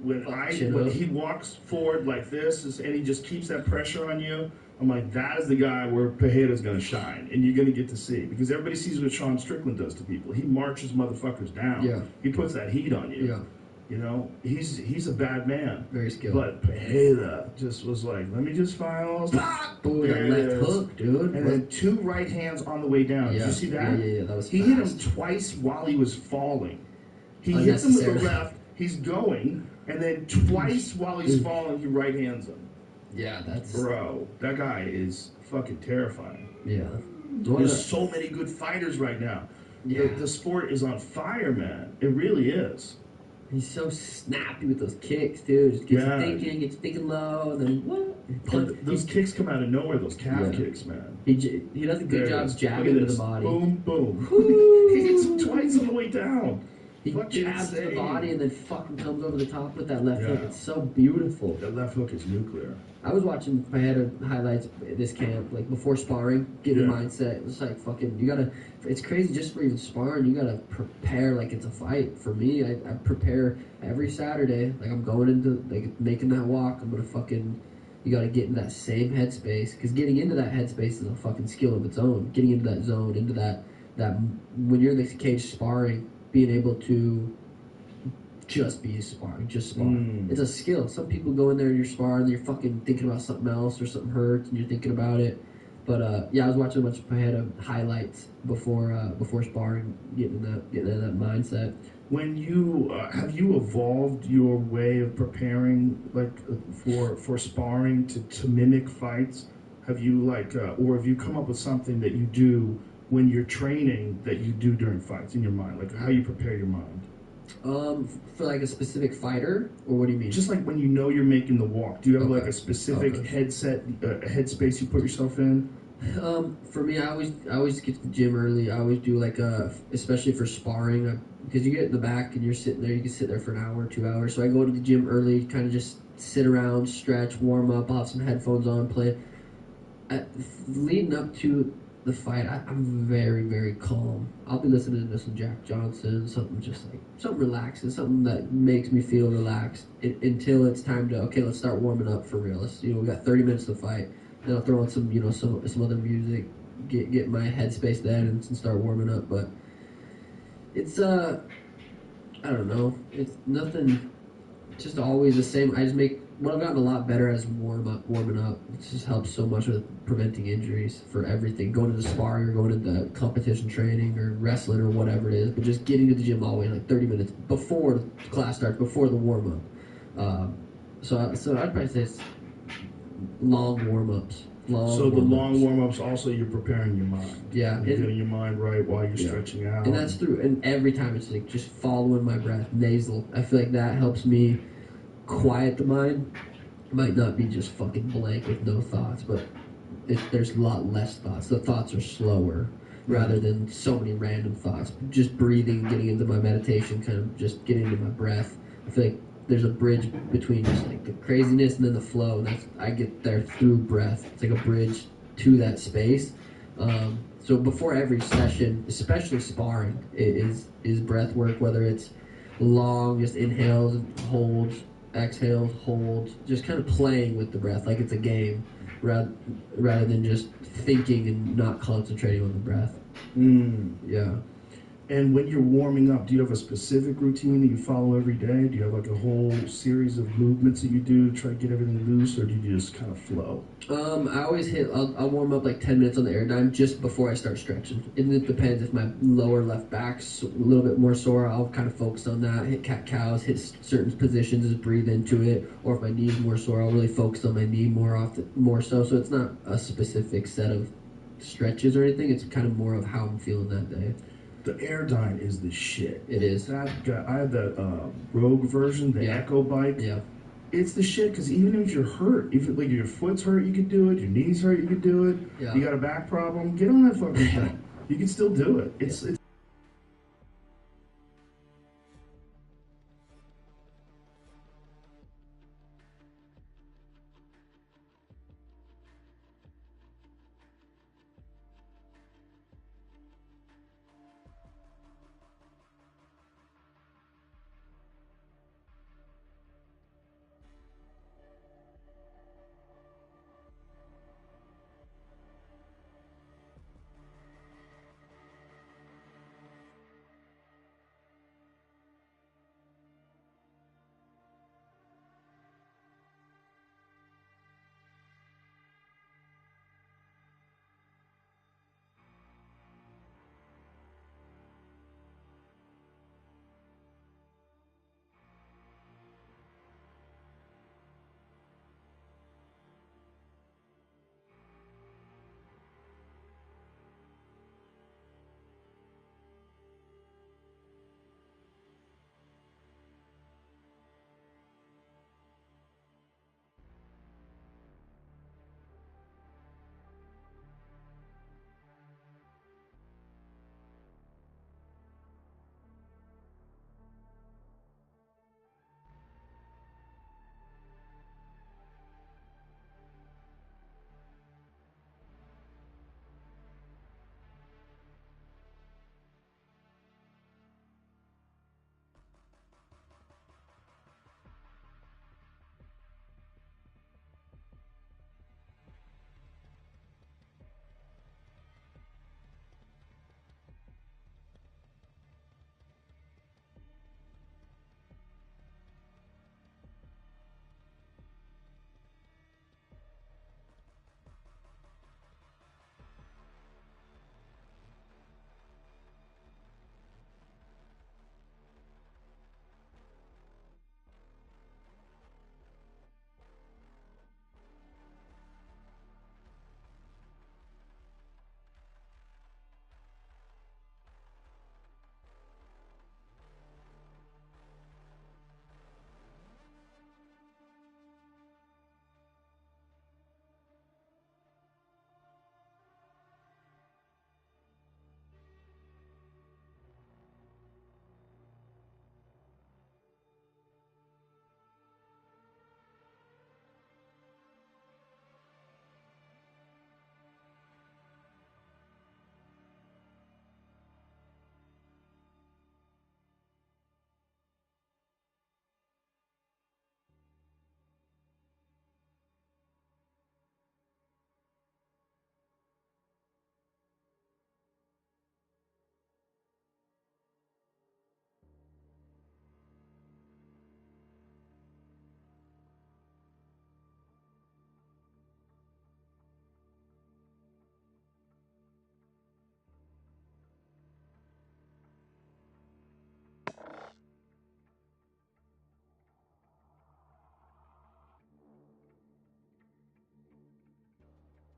When he walks forward like this, and he just keeps that pressure on you, I'm like, that is the guy where Pereira's going to shine, and you're going to get to see. Because everybody sees what Sean Strickland does to people. He marches motherfuckers down. Yeah. He puts that heat on you. Yeah. You know, he's a bad man. Very skilled. But Pereira just was like, let me just fire all those. Boom, that left hook, dude. And then 2 right hands on the way down. Yeah. Did you see that? Yeah, that was He fast. hit him twice while he was falling. He hits him with the left, he's going, and then twice while he's falling, he right hands him. Yeah, that's... Bro, that guy is fucking terrifying. Yeah. There's so many good fighters right now. Yeah. The sport is on fire, man. It really is. He's so snappy with those kicks, dude. Just gets you thinking low, and then what? Those kicks come out of nowhere, those calf kicks, man. He does a good job jabbing into the body. Boom, boom. He hits him twice on the way down. He jabs the body and then fucking comes over the top with that left hook. It's so beautiful. That left hook is nuclear. I was watching Pereira highlights this camp, like before sparring, get your mindset. It's like fucking, you gotta, it's crazy just for even sparring, you gotta prepare like it's a fight. For me, I prepare every Saturday, like I'm going into, like making that walk, I'm gonna fucking, you gotta get in that same headspace, because getting into that headspace is a fucking skill of its own. Getting into that zone, into that when you're in the cage sparring, being able to just be sparring, just spar. It's a skill. Some people go in there and you're sparring, and you're fucking thinking about something else or something hurts and you're thinking about it. But yeah, I was watching a bunch of Pereira highlights before sparring, getting in that mindset. When you have you evolved your way of preparing, like for sparring to mimic fights? Have you or have you come up with something that you do when you're training that you do during fights in your mind, like how you prepare your mind? For like a specific fighter, or what do you mean? Just like when you know you're making the walk. Do you have like a specific headspace you put yourself in? For me, I always get to the gym early. I always do especially for sparring, because you get in the back and you're sitting there. You can sit there for an hour, 2 hours. So I go to the gym early, kind of just sit around, stretch, warm up. I'll have some headphones on, play. Leading up to the fight, I'm very, very calm. I'll be listening to some Jack Johnson, something relaxing, something that makes me feel relaxed until it's time to, okay, let's start warming up for real. We got 30 minutes to fight. Then I'll throw on some other music, get my headspace then and start warming up. But it's, I don't know. It's nothing, just always the same. What I've gotten a lot better as warming up. It just helps so much with preventing injuries for everything. Going into sparring or going into competition training or wrestling or whatever it is, but just getting to the gym all the way like 30 minutes before the class starts, before the warm up. So I'd probably say it's long warm ups. So the long warm ups also you're preparing your mind. Yeah, you're getting your mind right while you're stretching out. And that's through. And every time it's like just following my breath, nasal. I feel like that helps me quiet the mind. It might not be just fucking blank with no thoughts, but there's a lot less thoughts. The thoughts are slower rather than so many random thoughts. Just breathing, getting into my meditation, kind of just getting into my breath. I feel like there's a bridge between just like the craziness and then the flow. And I get there through breath. It's like a bridge to that space. So before every session, especially sparring, is breath work, whether it's long, just inhales, holds, exhales, holds, just kind of playing with the breath like it's a game rather than just thinking and not concentrating on the breath. Yeah. And when you're warming up, do you have a specific routine that you follow every day? Do you have like a whole series of movements that you do to try to get everything loose, or do you just kind of flow? I always I'll warm up like 10 minutes on the Airdyne just before I start stretching. And it depends if my lower left back's a little bit more sore, I'll kind of focus on that, hit cat-cows, hit certain positions, just breathe into it. Or if my knee's more sore, I'll really focus on my knee more so. So it's not a specific set of stretches or anything, it's kind of more of how I'm feeling that day. The Airdyne is the shit. It is. I have the Rogue version, the Echo bike. Yeah. It's the shit because even if you're hurt, if like your foot's hurt, you could do it. Your knees hurt, you could do it. Yeah. You got a back problem, get on that fucking thing. You can still do it. It's